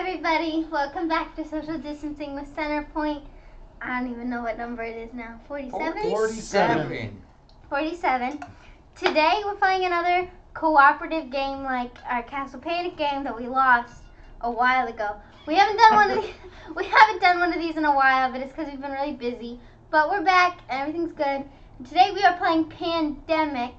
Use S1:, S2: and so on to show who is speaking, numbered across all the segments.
S1: everybody, welcome back to Social Distancing with CenterPoint. I don't even know what number it is now. 47?
S2: 47.
S1: 47. Today we're playing another cooperative game like our Castle Panic game that we lost a while ago. We haven't done one of these in a while, but it's because we've been really busy. But we're back and everything's good. And today we are playing Pandemic.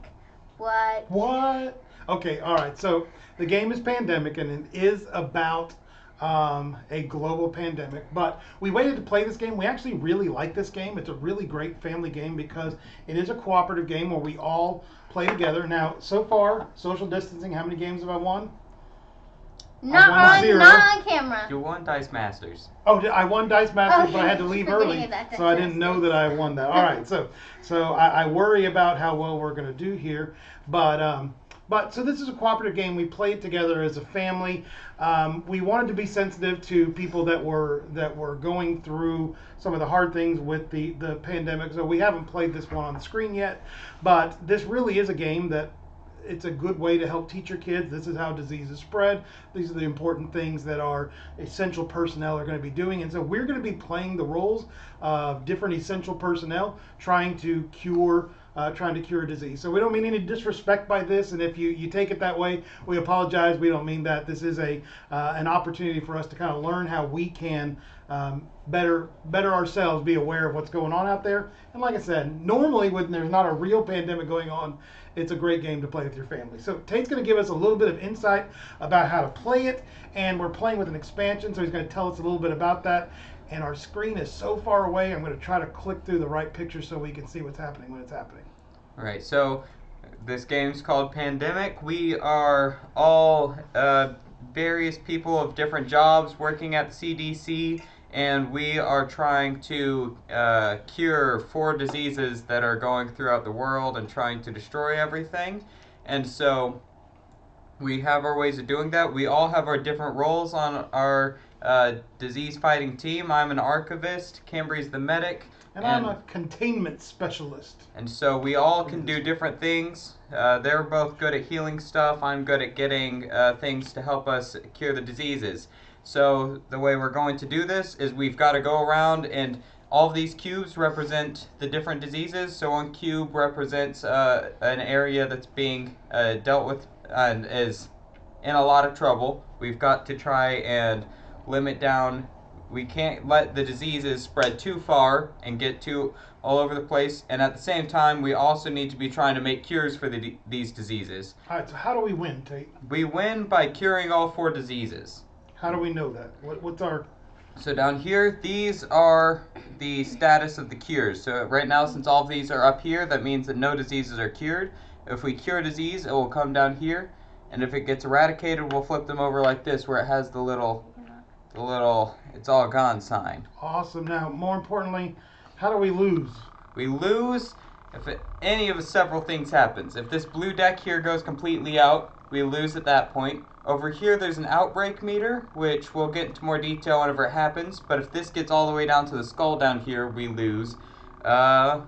S3: What? Okay, alright, so the game is Pandemic and it is about a global pandemic, but we waited to play this game. We actually really like this game. It's a really great family game because it is a cooperative game where we all play together. Now, so far, social distancing, how many games have I won?
S1: Not on camera.
S2: You won Dice Masters.
S3: Oh, I won Dice Masters, but I had to leave early, so I didn't know that I won that. All right, so I worry about how well we're going to do here, but so this is a cooperative game. We play it together as a family. We wanted to be sensitive to people that were going through some of the hard things with the pandemic. So we haven't played this one on the screen yet, but this really is a game that it's a good way to help teach your kids. This is how diseases spread. These are the important things that our essential personnel are going to be doing. And so we're going to be playing the roles of different essential personnel trying to cure disease. So we don't mean any disrespect by this, and if you take it that way, we apologize. We don't mean that. This is an opportunity for us to kind of learn how we can better ourselves, be aware of what's going on out there. And like I said, normally when there's not a real pandemic going on, it's a great game to play with your family. So Tate's going to give us a little bit of insight about how to play it, and we're playing with an expansion, so he's going to tell us a little bit about that. And our screen is so far away, I'm going to try to click through the right picture so we can see what's happening when it's happening.
S2: All right, so this game's called Pandemic. We are all various people of different jobs working at the CDC, and we are trying to cure 4 diseases that are going throughout the world and trying to destroy everything. And so we have our ways of doing that. We all have our different roles on our disease-fighting team. I'm an archivist, Kambry's the medic.
S3: And I'm a containment specialist.
S2: And so we all can do different things. They're both good at healing stuff. I'm good at getting things to help us cure the diseases. So the way we're going to do this is we've got to go around, and all of these cubes represent the different diseases. So one cube represents an area that's being dealt with and is in a lot of trouble. We've got to try and limit down. We can't let the diseases spread too far and get too all over the place. And at the same time, we also need to be trying to make cures for these diseases.
S3: All right, so how do we win, Tate?
S2: We win by curing all 4 diseases.
S3: How do we know that? What's our...
S2: So down here, these are the status of the cures. So right now, since all of these are up here, that means that no diseases are cured. If we cure a disease, it will come down here. And if it gets eradicated, we'll flip them over like this, where it has the little it's all gone sign.
S3: Awesome. Now, more importantly, how do we lose?
S2: We lose if any of several things happens. If this blue deck here goes completely out, we lose at that point. Over here, there's an outbreak meter, which we'll get into more detail whenever it happens. But if this gets all the way down to the skull down here, we lose. Yeah,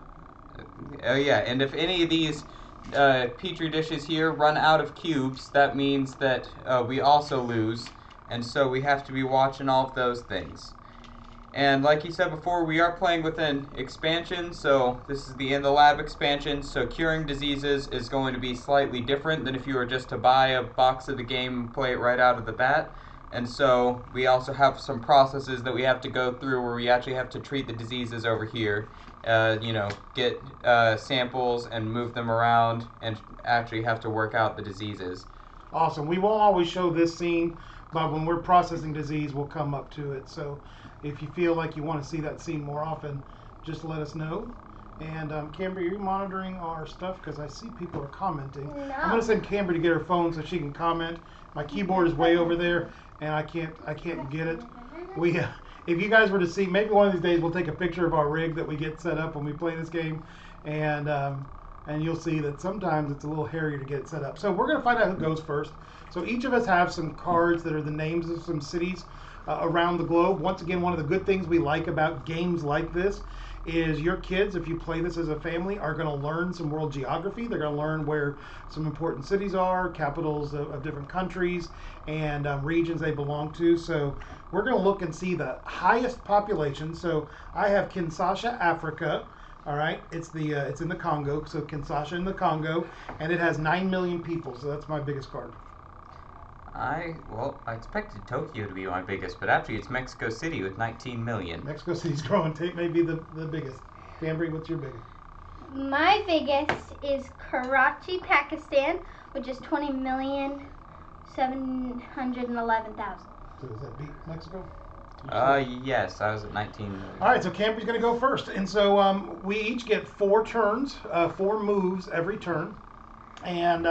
S2: and if any of these petri dishes here run out of cubes, that means that we also lose. And so we have to be watching all of those things. And like you said before, we are playing with an expansion, so this is the In the Lab expansion, so curing diseases is going to be slightly different than if you were just to buy a box of the game and play it right out of the bat. And so we also have some processes that we have to go through where we actually have to treat the diseases over here. Get samples and move them around and actually have to work out the diseases.
S3: Awesome. We won't always show this scene, but when we're processing disease, we'll come up to it. So if you feel like you want to see that scene more often, just let us know. And Kambry, are you monitoring our stuff? Because I see people are commenting.
S1: No.
S3: I'm going to send Kambry to get her phone so she can comment. My keyboard is way over there, and I can't get it. If you guys were to see, maybe one of these days we'll take a picture of our rig that we get set up when we play this game, and you'll see that sometimes it's a little hairier to get it set up. So we're going to find out who goes first. So each of us have some cards that are the names of some cities around the globe. Once again, one of the good things we like about games like this is your kids, if you play this as a family, are going to learn some world geography. They're going to learn where some important cities are, capitals of different countries, and regions they belong to. So we're going to look and see the highest population. So I have Kinshasa, Africa. All right, it's in the Congo. So Kinshasa in the Congo, and it has 9 million people. So that's my biggest card.
S2: I expected Tokyo to be my biggest, but actually it's Mexico City with 19 million.
S3: Mexico City's growing. Tait may be the biggest. Kambry, what's your biggest?
S1: My biggest is Karachi, Pakistan, which is 20,711,000.
S3: So does that beat Mexico?
S2: Yes, I was at 19 million.
S3: All right, so Kambry's going to go first, and so we each get 4 turns, 4 moves every turn, and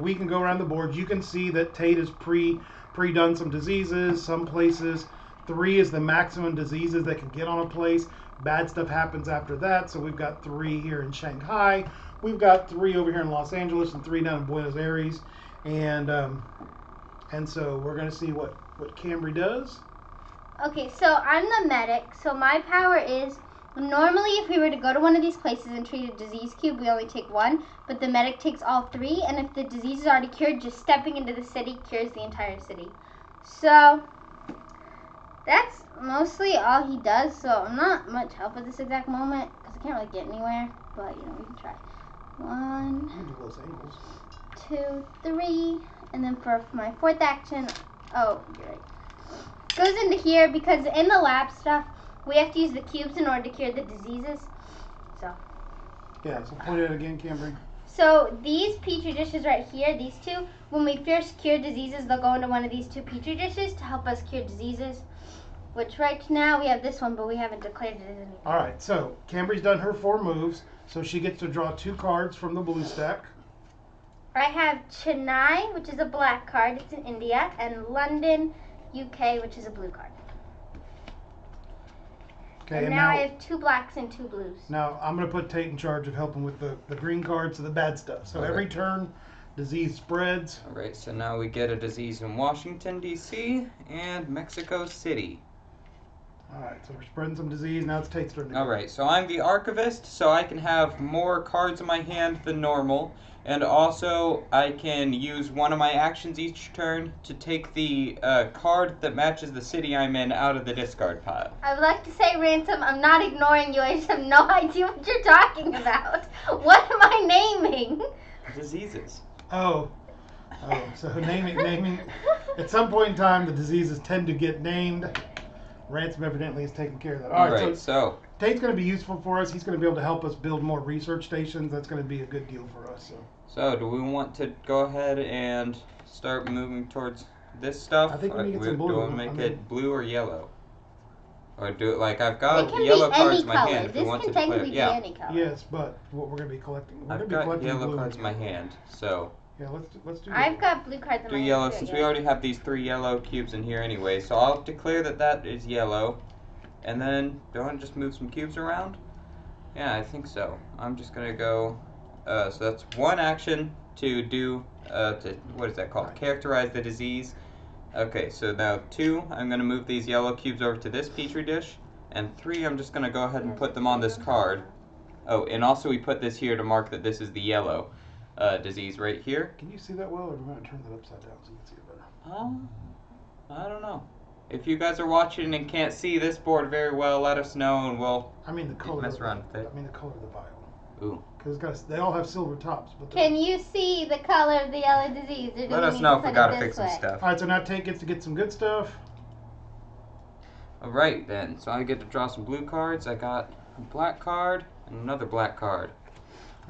S3: we can go around the board. You can see that Tait has pre-done some diseases. Some places 3 is the maximum diseases that can get on a place. Bad stuff happens after that. So we've got 3 here in Shanghai. We've got 3 over here in Los Angeles and 3 down in Buenos Aires, and so we're going to see what Kambry does.
S1: Okay, so I'm the medic. So my power is, normally if we were to go to one of these places and treat a disease cube, we only take 1, but the medic takes all 3, and if the disease is already cured, just stepping into the city cures the entire city. So that's mostly all he does, so I'm not much help at this exact moment, because I can't really get anywhere, but we can try. 1, 2, 3, and then for my 4th action, oh, you're right. Goes into here because in the lab stuff, we have to use the cubes in order to cure the diseases. So.
S3: Yeah, so point it out again, Kambry.
S1: So these petri dishes right here, these 2, when we first cure diseases, they'll go into one of these 2 petri dishes to help us cure diseases. Which right now we have this one, but we haven't declared it as anything.
S3: All right, so Kambry's done her 4 moves, so she gets to draw 2 cards from the blue stack.
S1: I have Chennai, which is a black card. It's in India, and London, UK, which is a blue card.
S3: Okay,
S1: and now I have 2 blacks and 2 blues.
S3: Now I'm going to put Tait in charge of helping with the green cards and the bad stuff. So every turn, disease spreads.
S2: All right, so now we get a disease in Washington, D.C. and Mexico City.
S3: All right, so we're spreading some disease. Now it's Tait's turn.
S2: All right, so I'm the archivist, so I can have more cards in my hand than normal. And also, I can use one of my actions each turn to take the card that matches the city I'm in out of the discard pile.
S1: I would like to say, Ransom, I'm not ignoring you. I just have no idea what you're talking about. What am I naming?
S2: Diseases.
S3: Oh, so naming. At some point in time, the diseases tend to get named. Ransom evidently is taking care of that.
S2: All right, so
S3: Tait's going to be useful for us. He's going to be able to help us build more research stations. That's going to be a good deal for us.
S2: So do we want to go ahead and start moving towards this stuff?
S3: I think we need to get some blue.
S2: Do we want to make it blue or yellow? Or do it like I've got
S1: it can
S2: yellow
S1: be
S2: cards
S1: any
S2: in my
S1: color.
S2: hand if we
S1: This
S2: want
S1: can
S2: to declare.
S1: technically be
S2: Yeah.
S1: any color.
S3: Yes, but what we're going to be collecting.
S2: I've got yellow cards in my hand, so.
S3: Yeah, let's do that.
S1: I've got blue cards in my hand.
S2: Do yellow since we already have these 3 yellow cubes in here anyway. So I'll declare that is yellow. And then, do I want to just move some cubes around? Yeah, I think so. I'm just going to go, so that's 1 action to do, what is that called?
S3: Right.
S2: Characterize the disease. Okay, so now 2, I'm going to move these yellow cubes over to this petri dish. And 3, I'm just going to go ahead and put them on this card. Oh, and also we put this here to mark that this is the yellow disease right here.
S3: Can you see that well, or do we want to turn that upside down so you can see it better?
S2: I don't know. If you guys are watching and can't see this board very well, let us know and we'll
S3: the color.
S2: mess around with it.
S3: I mean the color of the vial.
S2: Ooh.
S3: Because they all have silver tops. But
S1: Can you see the color of the yellow disease? Or do
S2: let us know if we gotta fix some stuff.
S3: All right, so now Tait gets to get some good stuff.
S2: All right then. So I get to draw some blue cards. I got a black card and another black card.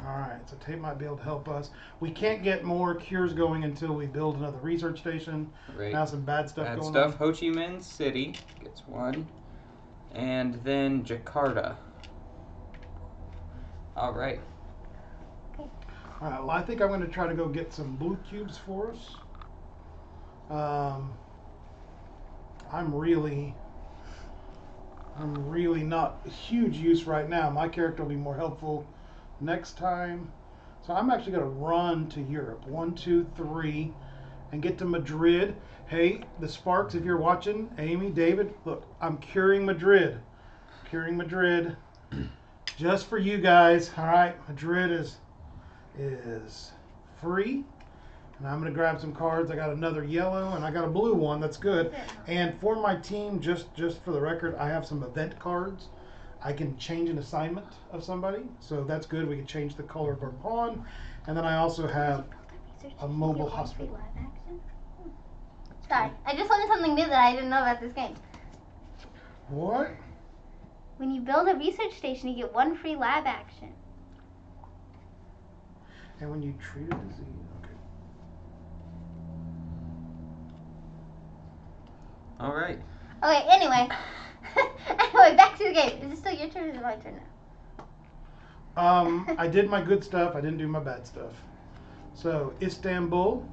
S3: All right, so Tait might be able to help us. We can't get more cures going until we build another research station.
S2: Right.
S3: Now some bad stuff
S2: Bad
S3: going
S2: stuff.
S3: on.
S2: Ho Chi Minh City gets 1. And then Jakarta. All right.
S3: All right, well, I think I'm going to try to go get some blue cubes for us. I'm really not huge use right now. My character will be more helpful next time. So I'm actually going to run to Europe. 1, 2, 3, and get to Madrid. Hey, the Sparks, if you're watching, Amy, David, look, I'm curing Madrid. Curing Madrid. just for you guys. All right, Madrid is free. And I'm going to grab some cards. I got another yellow and I got a blue one. That's good. And for my team, just for the record, I have some event cards. I can change an assignment of somebody. So that's good. We can change the color of our pawn. And then I also have a mobile hospital.
S1: Sorry, I just learned something new that I didn't know about this game.
S3: What?
S1: When you build a research station, you get 1 free lab action.
S3: And when you treat a disease, okay.
S2: All right.
S1: Okay, anyway. Anyway, back to the game. Is it still your turn or is it my turn now?
S3: I did my good stuff. I didn't do my bad stuff. So, Istanbul.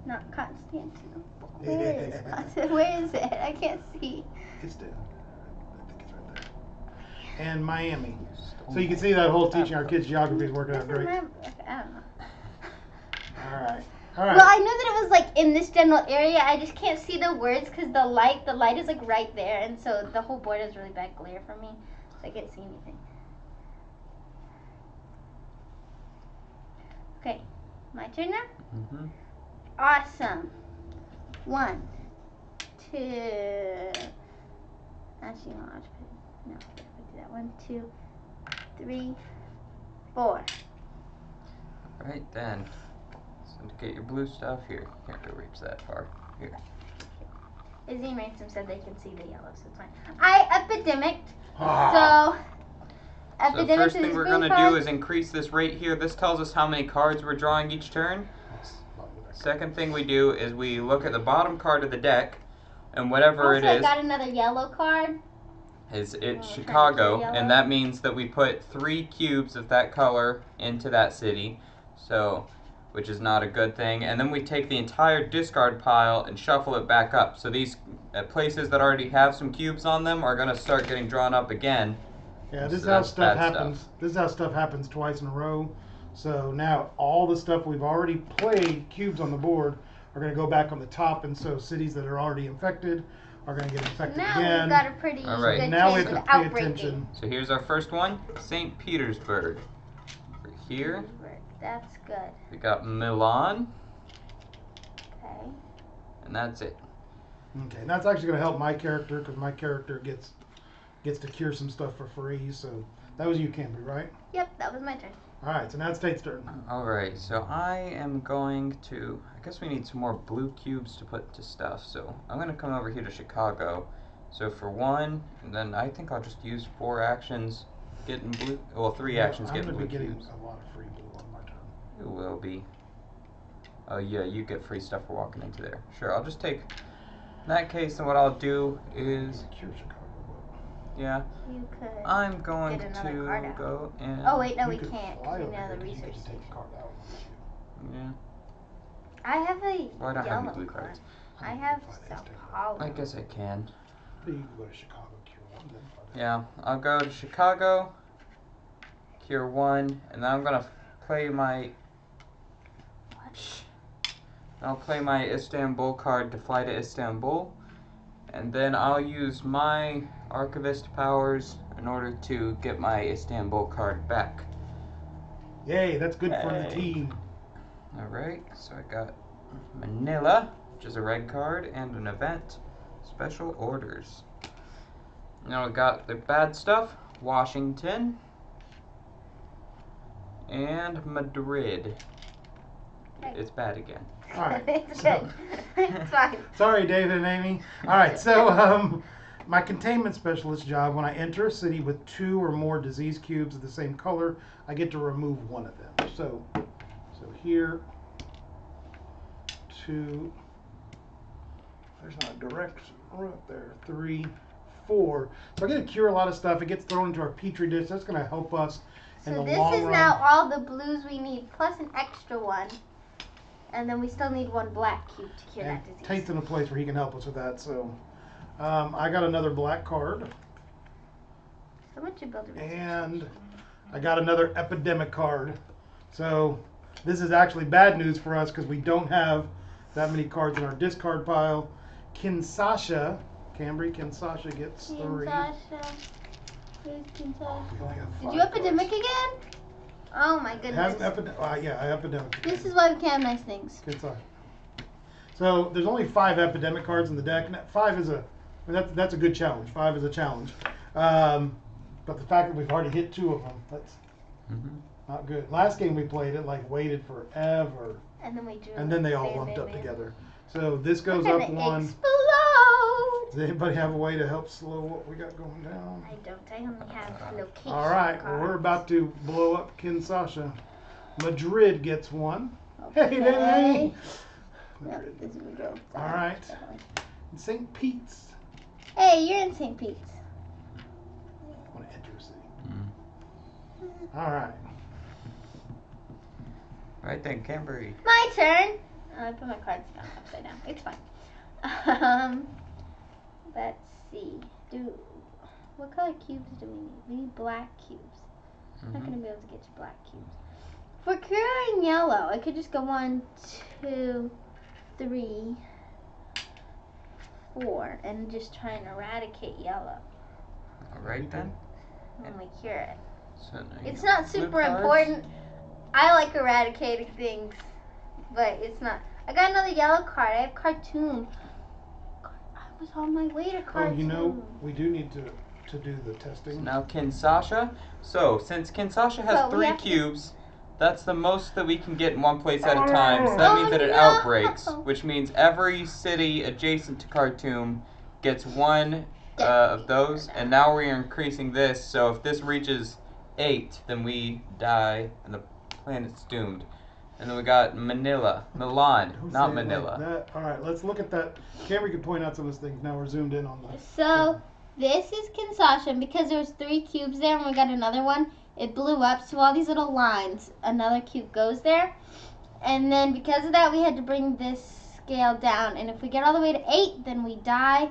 S1: Not Constantinople. Where is Constantinople? Where is it? I can't see.
S3: Istanbul. I think it's right there. And Miami. So you can see that whole teaching our kids geography is working out great.
S1: I don't know.
S3: All right.
S1: Well, I know that it was like in this general area. I just can't see the words because the light is like right there, and so the whole board is really bad glare for me, so I can't see anything. Okay, my turn now.
S2: Mm-hmm.
S1: Awesome. 1, 2. Actually, no, I'll just put it. No, I'll do that. 1, 2, 3, 4.
S2: All right then. So to get your blue stuff here, can't go reach that far. Here.
S1: Izzy and Ransom said they can see the yellow, so it's fine. I epidemicked.
S3: Ah.
S1: So
S2: So the first thing we're gonna do is increase this right here. This tells us how many cards we're drawing each turn. Second thing we do is we look at the bottom card of the deck, and whatever
S1: also,
S2: it is,
S1: I got another yellow card.
S2: it's Chicago, and that means that we put 3 cubes of that color into that city, so which is not a good thing. And then we take the entire discard pile and shuffle it back up. So these places that already have some cubes on them are gonna start getting drawn up again.
S3: Yeah, this
S2: So
S3: is how
S2: that's
S3: stuff
S2: bad
S3: happens.
S2: stuff.
S3: This is how stuff happens twice in a row. So now all the stuff we've already played, cubes on the board, are going to go back on the top, and so cities that are already infected are going to get infected
S1: Now
S3: again.
S1: we've got a pretty
S2: All right.
S1: good
S3: Now we
S1: chance
S3: have
S1: of
S3: to pay
S1: outbreaking.
S3: attention.
S2: So here's our first one, St. Petersburg. Over here,
S1: That's good.
S2: we got Milan,
S1: Okay.
S2: and that's it.
S3: Okay, and that's actually going to help my character because my character gets to cure some stuff for free. So that was you, Kambry, right?
S1: Yep, that was my turn.
S3: All right, so now it's Tate's turn.
S2: Alright, so I am going to, I guess we need some more blue cubes to put to stuff, so I'm going to come over here to Chicago. So for 1, and then I think I'll just use 4 actions getting blue, well 3 actions
S3: I'm
S2: getting
S3: gonna
S2: blue
S3: be getting
S2: cubes.
S3: a lot of free blue on my turn.
S2: It will be. Oh yeah, you get free stuff for walking into there. Sure, I'll just take, in that case, then what I'll do is,
S3: Cure Chicago.
S2: yeah,
S1: You could.
S2: I'm going
S1: Get
S2: to
S1: another card out.
S2: go and,
S1: Oh wait, no,
S3: You
S1: we
S3: could
S1: can't.
S3: fly
S1: Because we
S3: over
S1: know the
S3: here, you
S1: research
S3: get to take
S1: station.
S3: the card out.
S2: yeah,
S1: I have a
S2: well I don't have any
S1: yellow
S2: blue
S1: card.
S2: cards.
S1: I have
S3: Fly
S1: Sao
S3: next turn.
S1: Paulo.
S2: I guess I can.
S3: But you can go to Chicago, cure 1, then fly down.
S2: Yeah, I'll go to Chicago, cure 1, and then I'm gonna play my. I'll play my Istanbul card to fly to Istanbul, and then I'll use my archivist powers in order to get my Istanbul card back.
S3: Yay, that's good for the
S2: Yay.
S3: team.
S2: Alright, so I got Manila, which is a red card, and an event. Special orders. Now I got the bad stuff, Washington, and Madrid. It's bad again.
S3: All right.
S1: It's good. It's fine.
S3: Sorry, David and Amy. All right, so my containment specialist job, when I enter a city with 2 or more disease cubes of the same color, I get to remove 1 of them. So here, 2, there's not a direct route there, 3, 4. So I get to cure a lot of stuff. It gets thrown into our petri dish. That's going to help us in
S1: So
S3: the
S1: this
S3: long
S1: is
S3: run.
S1: now all the blues we need, plus an extra one. And then we still need 1 black cube to cure
S3: And
S1: that disease.
S3: Tate's in a place where he can help us with that. So I got another black card.
S1: So much you build a research
S3: And
S1: station.
S3: I got another epidemic card. So this is actually bad news for us because we don't have that many cards in our discard pile. Kambry Kinshasa gets 3.
S1: Kinshasa. Where's Kinshasa?
S3: We only have
S1: Did
S3: 5
S1: you epidemic
S3: cards.
S1: again? Oh my
S3: It
S1: goodness.
S3: has an epidemic. Yeah, epidemic.
S1: This is why we can't have nice things.
S3: Kinshasa. So there's only 5 epidemic cards in the deck. And 5 is that's a good challenge. 5 is a challenge. But the fact that we've already hit 2 of them, that's not good. Last game we played, it like waited forever.
S1: And then we drew.
S3: And then they all lumped up together. So this goes up 1.
S1: Explode!
S3: Does anybody have a way to help slow what we got going down?
S1: I don't. I only have location.
S3: All right, well, we're about to blow up Kinshasa. Madrid gets 1.
S1: Okay.
S3: Hey, hey.
S1: Yep, this is we go.
S3: All right. St. Pete's.
S1: Hey, you're in St. Pete's.
S3: I want to enter a city. All right.
S2: Right then, Kambry.
S1: My turn. I put my cards down upside down. It's fine. Let's see. What color cubes do we need? We need black cubes. I'm not gonna be able to get to black cubes. For curing yellow, I could just go 1, 2, 3, 4, and just try and eradicate yellow.
S2: Alright then.
S1: And we cure it.
S2: So now
S1: It's
S2: you
S1: not
S2: have blue
S1: super
S2: cards.
S1: important. I like eradicating things, but it's not. I got another yellow card. I have cartoon. I was on my way to cartoon.
S3: Oh, you know, we do need to do the
S2: So
S3: testing.
S2: now Kinshasa. So since Kinshasa has
S1: So we
S2: 3
S1: have to-
S2: cubes, that's the most that we can get in one place at a time. So that
S1: Oh,
S2: means that it
S1: no.
S2: outbreaks, which means every city adjacent to Khartoum gets 1 of those. And now we're increasing this. So if this reaches 8, then we die and the planet's doomed. And then we got Milan,
S3: Don't
S2: not
S3: say it like
S2: Manila.
S3: that. All right, let's look at that. Kambry can point out some of those things. Now we're zoomed in on the.
S1: So this is Kinshasa, and because there was 3 cubes there and we got another one, it blew up. So all these little lines, another cube goes there. And then because of that, we had to bring this scale down. And if we get all the way to 8, then we die,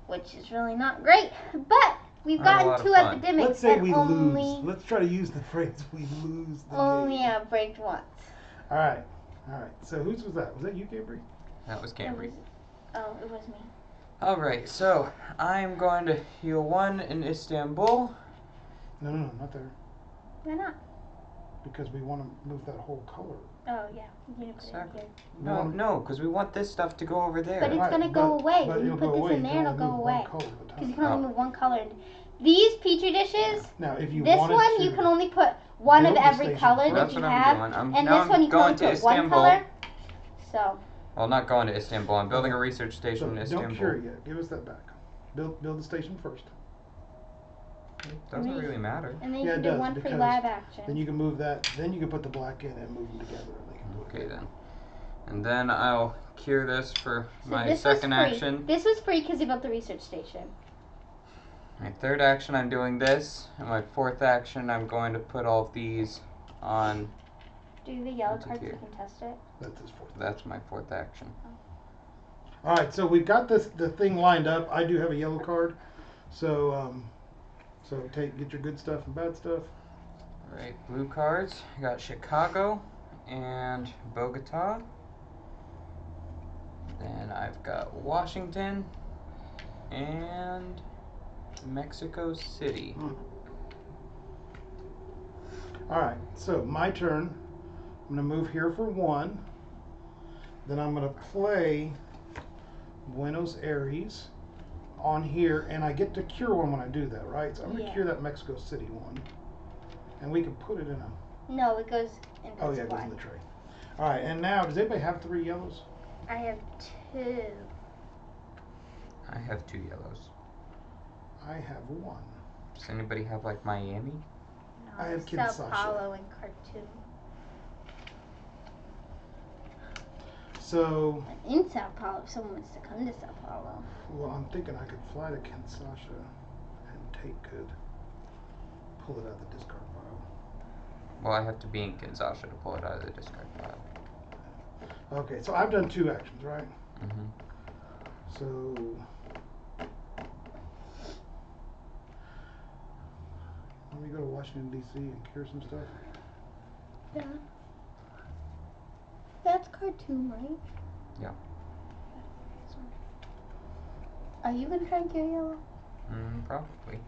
S1: which is really not great. But we've
S2: Not a lot
S1: gotten
S2: of
S1: 2
S2: fun.
S1: epidemics.
S3: Let's say
S1: and
S3: we
S1: only,
S3: lose. Let's try to use the phrase we lose the
S1: only
S3: game.
S1: outbreaked once.
S3: All right. So whose was that? Was that you, Kambry?
S2: That was Kambry.
S1: It was me.
S2: Alright, so I'm going to heal 1 in Istanbul.
S3: No, not there.
S1: Why not?
S3: Because we want to move that whole color.
S1: Oh, yeah. You need to put it
S2: Exactly.
S1: in here.
S2: No, because we want this stuff to go over there.
S1: But it's
S3: Right,
S1: going to go away.
S3: but
S1: When you
S3: it'll
S1: put
S3: go
S1: this
S3: away.
S1: in
S3: You
S1: there,
S3: can
S1: it'll
S3: only
S1: go
S3: move one
S1: away.
S3: color at a
S1: Because
S3: time.
S1: you can only move one color. These petri dishes,
S3: Now, if you
S1: this
S3: wanted
S1: one
S3: to,
S1: you can only put one of
S3: build the
S1: every
S3: station
S1: color
S3: first.
S1: that
S2: That's
S1: you
S2: what I'm
S1: have.
S2: doing.
S1: And
S2: Now
S1: this one
S2: I'm
S1: you can
S2: going
S1: only
S2: to
S1: put one
S2: Istanbul.
S1: color. So,
S2: Well, not going to Istanbul. I'm building a research
S3: so
S2: station in Istanbul.
S3: don't cure it yet. Give us that back. Build the station first.
S2: Doesn't really matter.
S1: and then
S3: Yeah,
S1: you
S3: it
S1: can do
S3: does,
S1: one for
S3: because
S1: live action.
S3: Then you can move that. Then you can put the black in and move them together. And they can do it.
S2: Okay then. And then I'll cure this for
S1: So
S2: my
S1: this
S2: second
S1: was free.
S2: action.
S1: This was free because you built the research station.
S2: My third action, I'm doing this. And my fourth action, I'm going to put all of these on.
S1: Do the yellow
S2: Into
S1: card so
S2: here.
S1: you can test it.
S3: That's his fourth.
S2: That's my fourth action.
S3: All right, so we've got the thing lined up. I do have a yellow card, so get your good stuff and bad stuff.
S2: Alright, blue cards. I got Chicago and Bogota. Then I've got Washington and Mexico City.
S3: All right, so my turn. I'm gonna move here for 1. Then I'm gonna play Buenos Aires on here, and I get to cure one when I do that, right? So I'm gonna
S1: Yeah.
S3: cure that Mexico City one, and we can put it in a.
S1: No, it goes in
S3: Oh
S1: this
S3: yeah, it goes
S1: one.
S3: in the tray. All right, and now does anybody have 3 yellows?
S1: I have 2.
S2: I have 2 yellows.
S3: I have 1.
S2: Does anybody have like Miami?
S1: No,
S3: I have
S1: Sao
S3: Kinshasa.
S1: Paulo and Khartoum.
S3: So,
S1: In Sao Paulo, if someone wants to come to Sao Paulo.
S3: well, I'm thinking I could fly to Kinshasa, and Tait could pull it out of the discard pile.
S2: Well, I have to be in Kinshasa to pull it out of the discard pile.
S3: Okay, so I've done 2 actions, right?
S2: Mm-hmm.
S3: So let me go to Washington D.C. and cure some stuff.
S1: Yeah. That's Khartoum, right?
S2: Yeah.
S1: Are you gonna try and cure yellow?
S2: Probably.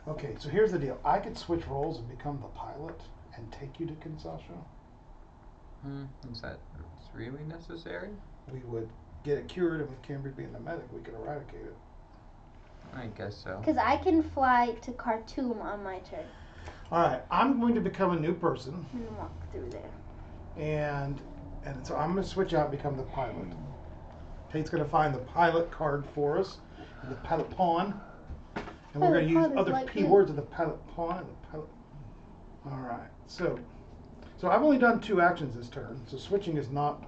S3: Okay, so here's the deal. I could switch roles and become the pilot and take you to Kinshasa.
S2: Is that really necessary?
S3: We would get it cured, and with Kambry being the medic, we could eradicate it.
S2: I guess so.
S1: Because I can fly to Khartoum on my turn.
S3: Alright, I'm going to become a new person.
S1: And walk through there.
S3: And so I'm going to switch out and become the pilot. Tate's going to find the pilot card for us, the pilot pawn. And we're going to use other keywords of the pilot pawn and the pilot. Alright, so I've only done 2 actions this turn, so switching is not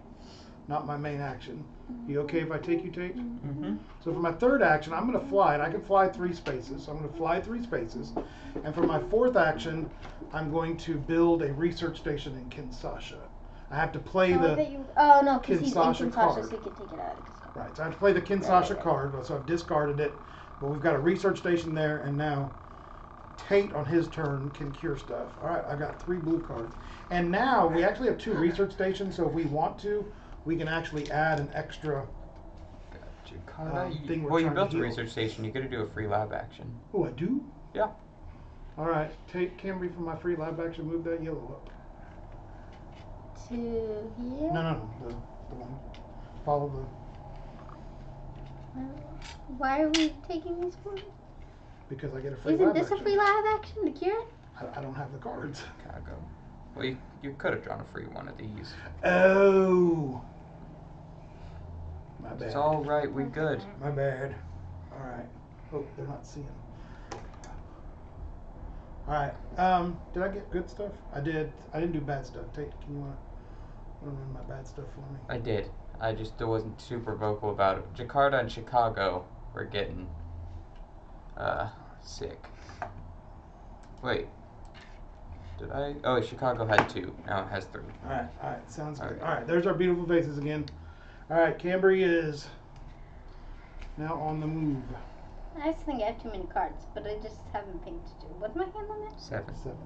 S3: my main action. You okay if I take you, Tate?
S2: Mm-hmm.
S3: So for my 3rd action, I'm going to fly, and I can fly 3 spaces. So I'm going to fly 3 spaces. And for my 4th action, I'm going to build a research station in Kinshasa. I have to play
S1: no, because he's in Kinshasa,
S3: card.
S1: so you can take it out of Kinshasa.
S3: Right, so I have to play the Kinshasa card, so I've discarded it. But we've got a research station there, and now Tait on his turn can cure stuff. All right, I got 3 blue cards. And now we actually have 2 research stations, so if we want to, we can actually add an extra thing.
S2: Well, you built a research station. You got to do a free lab action.
S3: Oh, I do?
S2: Yeah.
S3: All right, take Kambry from my free lab action. Move that yellow up.
S1: To here?
S3: No, the one. Follow the.
S1: Why are we taking these ones?
S3: Because I get a free
S1: Isn't
S3: lab
S1: this
S3: action.
S1: a free lab action to cure it?
S3: I don't have the cards.
S2: Chicago. Well, you could have drawn a free one of these.
S3: Oh. My bad.
S2: It's all right. We good.
S3: My bad. All right. Oh, they're not seeing. All right. Did I get good stuff? I did. I didn't do bad stuff. Tate, can you want to run my bad stuff for me?
S2: I did. I just wasn't super vocal about it. Jakarta and Chicago were getting sick. Wait. Did I? Oh, Chicago had 2. Now it has 3.
S3: All right. Sounds good.
S2: Okay.
S3: All right. There's our beautiful faces again. All right. Kambry is now on the move.
S1: I just think I have too many cards, but I just haven't picked 2. What's my hand on that?
S2: 7.
S3: 7.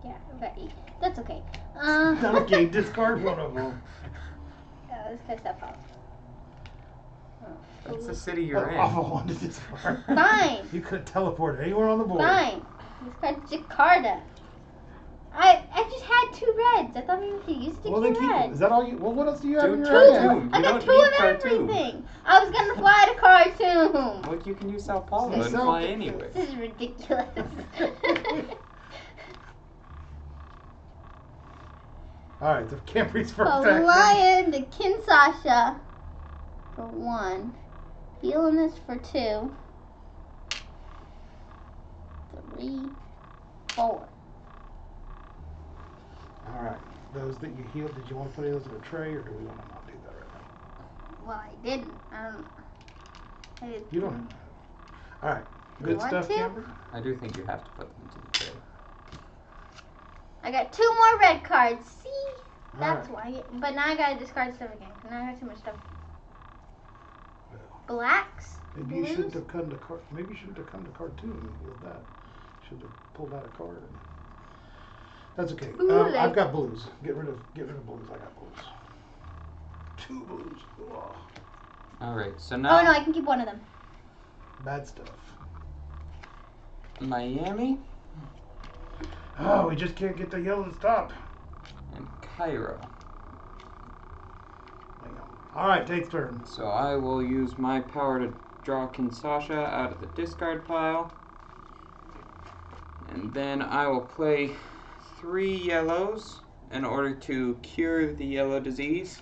S1: Yeah, I've got 8. That's okay.
S3: Okay, discard one of them.
S1: This guy's step out.
S2: That's the city you're in.
S3: Awful one to discard.
S1: Fine.
S3: You could teleport anywhere on the board.
S1: Fine. Discard Jakarta. I just had 2 reds. I thought maybe we could use it to
S3: Well, then
S1: cure
S3: keep
S1: red.
S3: them. Is that all you? Well, what else do you have
S2: Do
S3: in
S2: 2.
S3: your hand?
S1: I
S2: You
S1: got
S2: don't
S1: 2
S2: need
S1: of
S2: Khartoum.
S1: everything. I was gonna fly to Khartoum.
S2: Well, you can use Sao Paulo
S3: See,
S2: and
S3: Sao-
S2: fly anyway.
S1: This is ridiculous.
S3: All right, so Kambry's first action.
S1: Flying to Kinshasa for 1. Healing this for 2. 3, 4.
S3: All right, those that you healed, did you want to put those in a tray, or do we want to not do that right now?
S1: Well, I didn't. I did.
S3: You don't. All right, good
S1: want
S3: stuff,
S1: to?
S3: Kambry.
S2: I do think you have to put them into the tray.
S1: I got 2 more red cards. See? That's
S3: All
S1: why. But now I gotta discard stuff again. Now I got too much stuff. Blacks?
S3: Maybe you
S1: Blues?
S3: shouldn't have come to Maybe you shouldn't have come to Khartoum and healed that. Should have pulled out a card. That's okay.
S1: Ooh,
S3: I've got blues. Get rid of blues. I got blues. 2 blues. Ugh.
S2: All right. So now.
S1: Oh no, I can keep one of them.
S3: Bad stuff.
S2: Miami
S3: Oh, we just can't get the yellow to stop.
S2: and Cairo.
S3: Hang on. All right, Tate's turn.
S2: So I will use my power to draw Kinshasa out of the discard pile. And then I will play 3 yellows in order to cure the yellow disease.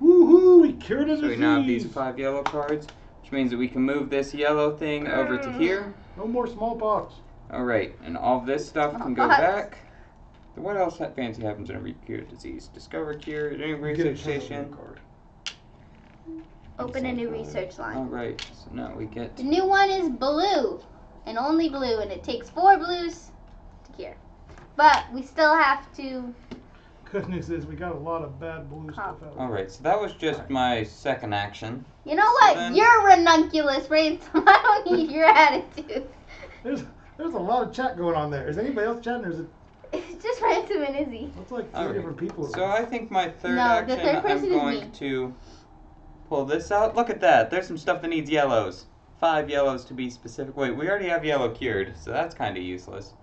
S3: Woohoo! We cured a
S2: So
S3: disease.
S2: we now have these 5 yellow cards, which means that we can move this yellow thing over to here.
S3: No more smallpox.
S2: Alright, and all this stuff can go back. What else fancy happens in a cured disease? Discover cure at any research station.
S1: Open a new research line.
S2: Alright, so now we get.
S1: The new one is blue. And only blue. And it takes 4 blues to cure. But we still have to.
S3: Good news is we got a lot of bad blue stuff out.
S2: Alright, so that was just my second action.
S1: You know what?
S2: then-
S1: You're ranunculus, right? So I don't need your attitude.
S3: There's a lot of chat going on there. Is anybody else chatting, or is it?
S1: It's just Ransom and Izzy.
S3: Looks like 3
S2: Alright,
S3: different people.
S2: So I think my third
S1: No, the
S2: action,
S1: third person
S2: I'm
S1: is
S2: going
S1: me.
S2: to pull this out. Look at that. There's some stuff that needs yellows. 5 yellows to be specific. Wait, we already have yellow cured, so that's kind of useless.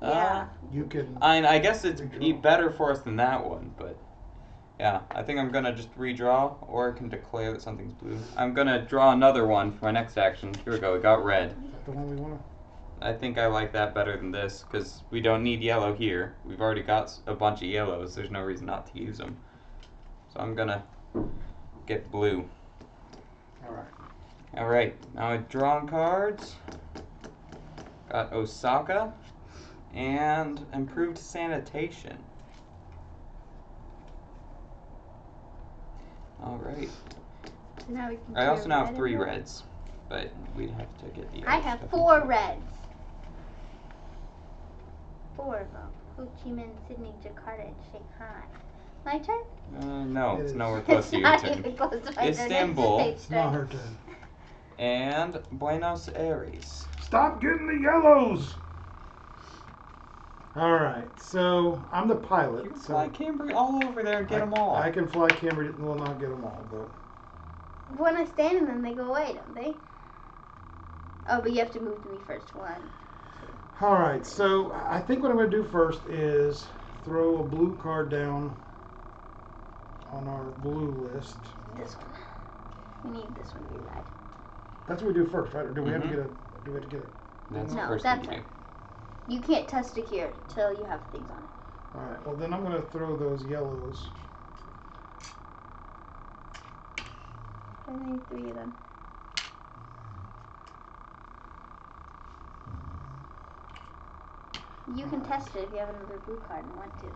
S1: Yeah.
S3: You can.
S2: I guess it's
S3: redraw.
S2: better for us than that one, but yeah, I think I'm gonna just redraw, or I can declare that something's blue. I'm gonna draw another one for my next action. Here we go. We got red.
S3: Is that the one we want to?
S2: I think I like that better than this because we don't need yellow here. We've already got a bunch of yellows. There's no reason not to use them. So I'm gonna get blue. All right. Now I've drawn cards. Got Osaka and improved sanitation. All right.
S1: So now we can
S2: I also now have
S1: red
S2: 3
S1: and red.
S2: reds, but we'd have to get the.
S1: I
S2: other
S1: have
S2: stuff
S1: 4
S2: in.
S1: reds. 4 of them. Ho Chi Minh, Sydney, Jakarta, and Shanghai. My turn?
S2: No,
S3: It
S2: it's
S3: is.
S2: nowhere close to your
S1: not
S2: turn.
S1: even close to my turn.
S2: Istanbul.
S1: It's
S3: It's not her turn.
S2: And Buenos Aires.
S3: Stop getting the yellows. All right, so I'm the pilot.
S2: You can
S3: so
S2: fly Kambry all over there and get them all.
S3: I can fly Kambry. Well, not get them all, but
S1: When I stand in them, they go away, don't they? Oh, but you have to move to me first. 1.
S3: all right. So I think what I'm going to do first is throw a blue card down on our blue list.
S1: This one. We need this one to be red.
S3: That's what we do first, right? Or do we have to
S2: Mhm.
S3: get a? Do we have to get it?
S2: That's the
S1: No,
S2: first
S1: that's
S2: thing you
S1: it.
S2: do.
S1: You can't touch the cure till you have things on it.
S3: All right. Well, then I'm going to throw those yellows.
S1: I need 3 of them. You can test it if you have another blue card and want to.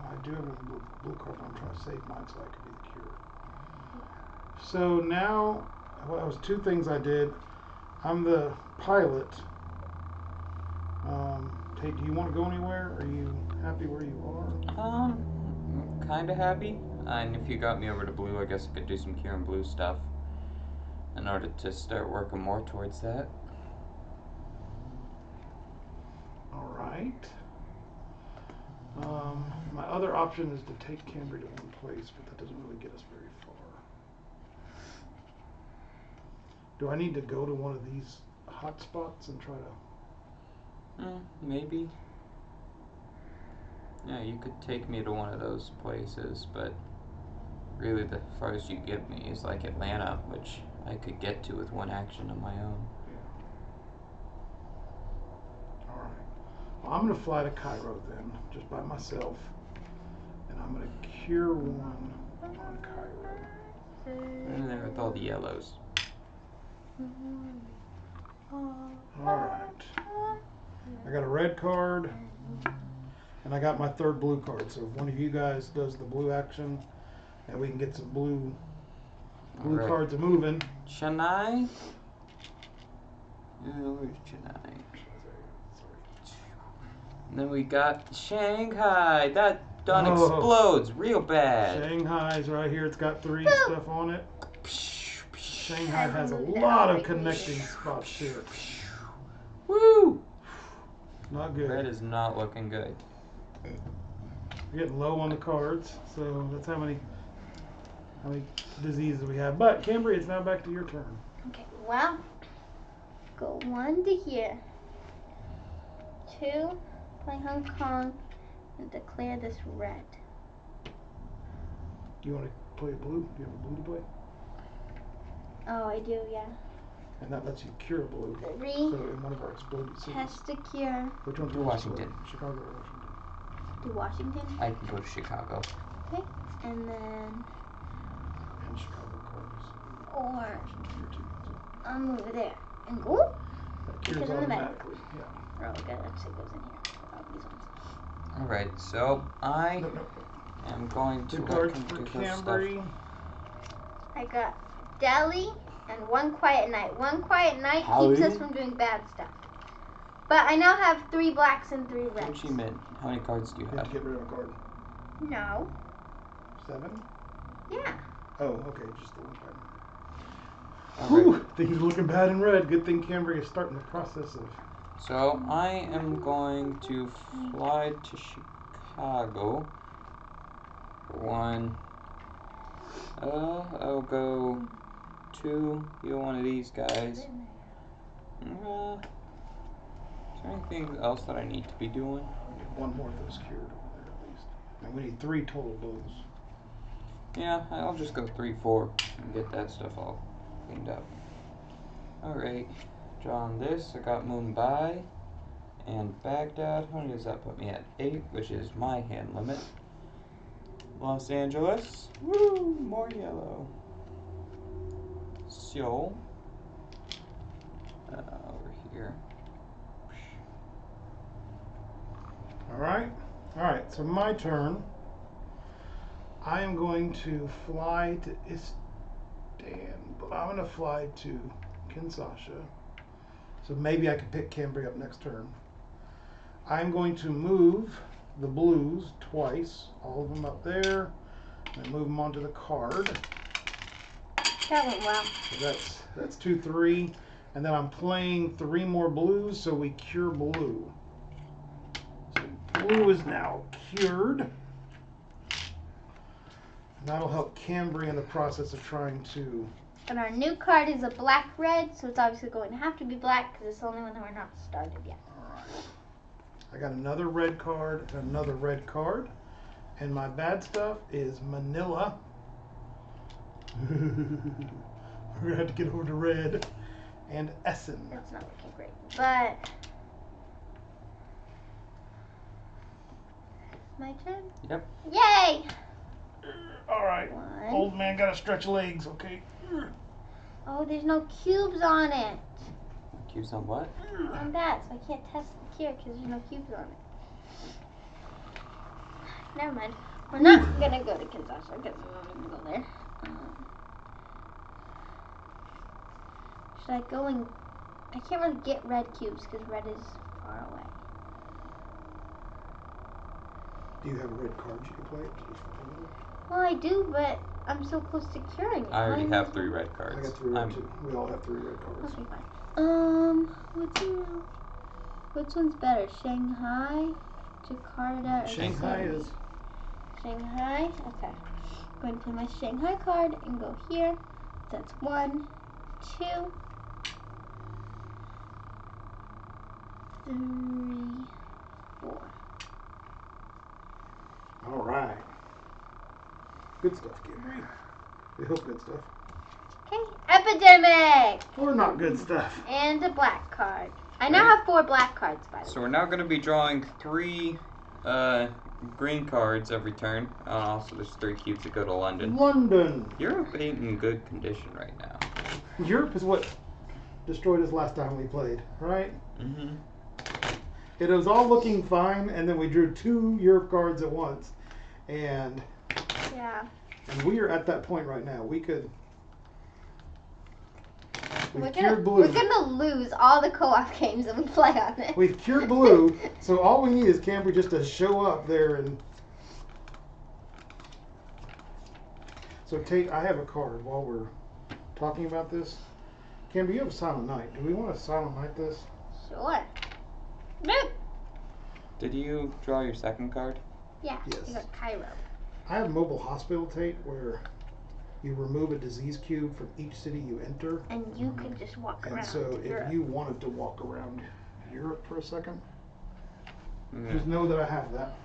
S3: I do have a blue card, but I'm trying to save mine so I can be the cure. So now, well, that was 2 things I did. I'm the pilot. Tate, do you want to go anywhere? Are you happy where you are?
S2: I'm kind of happy. And if you got me over to blue, I guess I could do some cure and blue stuff in order to start working more towards that.
S3: All right. My other option is to take Kambry to one place, but that doesn't really get us very far. Do I need to go to one of these hot spots and try to?
S2: Maybe. Yeah, you could take me to one of those places, but really the farthest you give me is like Atlanta, which I could get to with 1 action on my own.
S3: All right. Well, I'm going to fly to Cairo then, just by myself, and I'm going to cure 1 on Cairo.
S2: And there with all the yellows.
S3: All right. I got a red card, and I got my 3rd blue card. So if one of you guys does the blue action, and we can get some blue
S2: Alright.
S3: cards moving.
S2: Chennai? Where's Chennai? And then we got Shanghai. That done explodes real bad.
S3: Shanghai's right here. It's got 3 stuff on it. Shanghai has a lot of connecting spots to it.
S2: Woo!
S3: Not good.
S2: Red is not looking good.
S3: We're getting low on the cards, so that's how many diseases we have. But Kambry, it's now back to your turn.
S1: Okay, well, go 1 to here. 2, play Hong Kong, and declare this red.
S3: You want to play blue? Do you have a blue to play?
S1: Oh, I do, yeah.
S3: And that lets you cure blue.
S1: 3,
S3: So in one of our exploded cities.
S1: test to cure.
S3: Which one's
S2: To
S3: yours?
S2: Washington.
S3: Chicago or Washington?
S1: To Washington.
S2: I can go to Chicago.
S1: Okay, and then,
S3: And Chicago cards.
S1: or
S3: Washington here too. So
S1: I'll move it there. And go.
S3: that cures
S1: Because I'm the man.
S3: automatically. Yeah.
S1: Oh, okay, that actually goes in here. Oh, these ones.
S2: Alright, so I
S3: No.
S2: am going to
S3: 2
S2: let
S3: cards
S2: him
S3: for
S2: do those stuff.
S3: Kambry.
S1: I got Delhi and 1 quiet night. 1 quiet night
S2: How
S1: keeps
S2: is
S1: us
S2: it?
S1: from doing bad stuff. But I now have 3 blacks and 3
S2: Ho
S1: reds.
S2: Chi Minh, how many cards do you
S3: You have
S2: have?
S3: to get rid of a card.
S1: No.
S3: 7?
S1: Yeah.
S3: Oh, okay, just the 1 card.
S2: Alright.
S3: Whew, things are looking bad in red. Good thing Kambry is starting the process of.
S2: So I am going to fly to Chicago for 1. I'll go 2. Heal one of these guys. Is there anything else that I need to be doing?
S3: One more of those cured over there at least. And we need 3 total blows.
S2: Yeah, I'll just go 3-4 and get that stuff all cleaned up. Alright, draw on this. I got Mumbai and Baghdad. How many does that put me at? 8, which is my hand limit. Los Angeles. Woo! More yellow. Seoul. Over here.
S3: Alright, so my turn. I am going to fly to Istanbul. I'm going to fly to Kinshasa. So maybe I could pick Kambry up next turn. I'm going to move the blues twice, all of them up there, and move them onto the card.
S1: That went well.
S3: So that's 2, 3, and then I'm playing 3 more blues, so we cure blue. So blue is now cured. And that'll help Kambry in the process of trying to.
S1: And our new card is a black-red, so it's obviously going to have to be black because it's the only one that we're not started yet.
S3: Alright. I got another red card and another red card. And my bad stuff is Manila. We're going to have to get over to red. And Essen.
S1: It's not looking great, but. My turn?
S2: Yep.
S1: Yay!
S3: Alright.
S1: 1.
S3: Old man got to stretch legs, okay?
S1: Oh, there's no cubes on it.
S2: Cubes on what?
S1: On that, so I can't test the cure because there's no cubes on it. Never mind. We're not gonna go to Kinshasa because I'm not gonna go there. Should I go and? I can't really get red cubes because red is far away.
S3: Do you have a red card you can play?
S1: Well, I do, but I'm so close to curing it.
S2: I already have 3 red cards.
S3: I got 3 red too. We all have 3 red cards.
S1: Okay, fine. Which one's better? Shanghai, Jakarta, or
S3: Shanghai
S1: Sydney?
S3: is.
S1: Shanghai? Okay. I'm going to play my Shanghai card and go here. That's 1, 2, 3, 4.
S3: Alright. Good stuff, Kambry. We hope good stuff.
S1: Okay. Epidemic!
S3: Or not good stuff.
S1: And a black card. I now have 4 black cards, by the way.
S2: So we're now going to be drawing 3 green cards every turn. So there's 3 cubes that go to London.
S3: London!
S2: Europe ain't in good condition right now.
S3: Europe is what destroyed us last time we played, right?
S2: Mm-hmm.
S3: It was all looking fine, and then we drew 2 Europe cards at once. And we are at that point right now. We could.
S1: We're gonna lose all the co-op games that we play on this.
S3: We've cured blue, so all we need is Kambry just to show up there and. So Tait, I have a card while we're talking about this. Kambry, you have a Silent Night. Do we want to Silent Night this?
S1: Sure. Nope.
S2: Did you draw your second card?
S1: Yeah.
S3: Yes.
S1: You got Cairo.
S3: I have Mobile Hospital, Tait, where you remove a disease cube from each city you enter.
S1: And you could just walk around.
S3: And so
S1: Europe.
S3: if you wanted to walk around Europe for a second,
S2: Yeah.
S3: just know that I have that.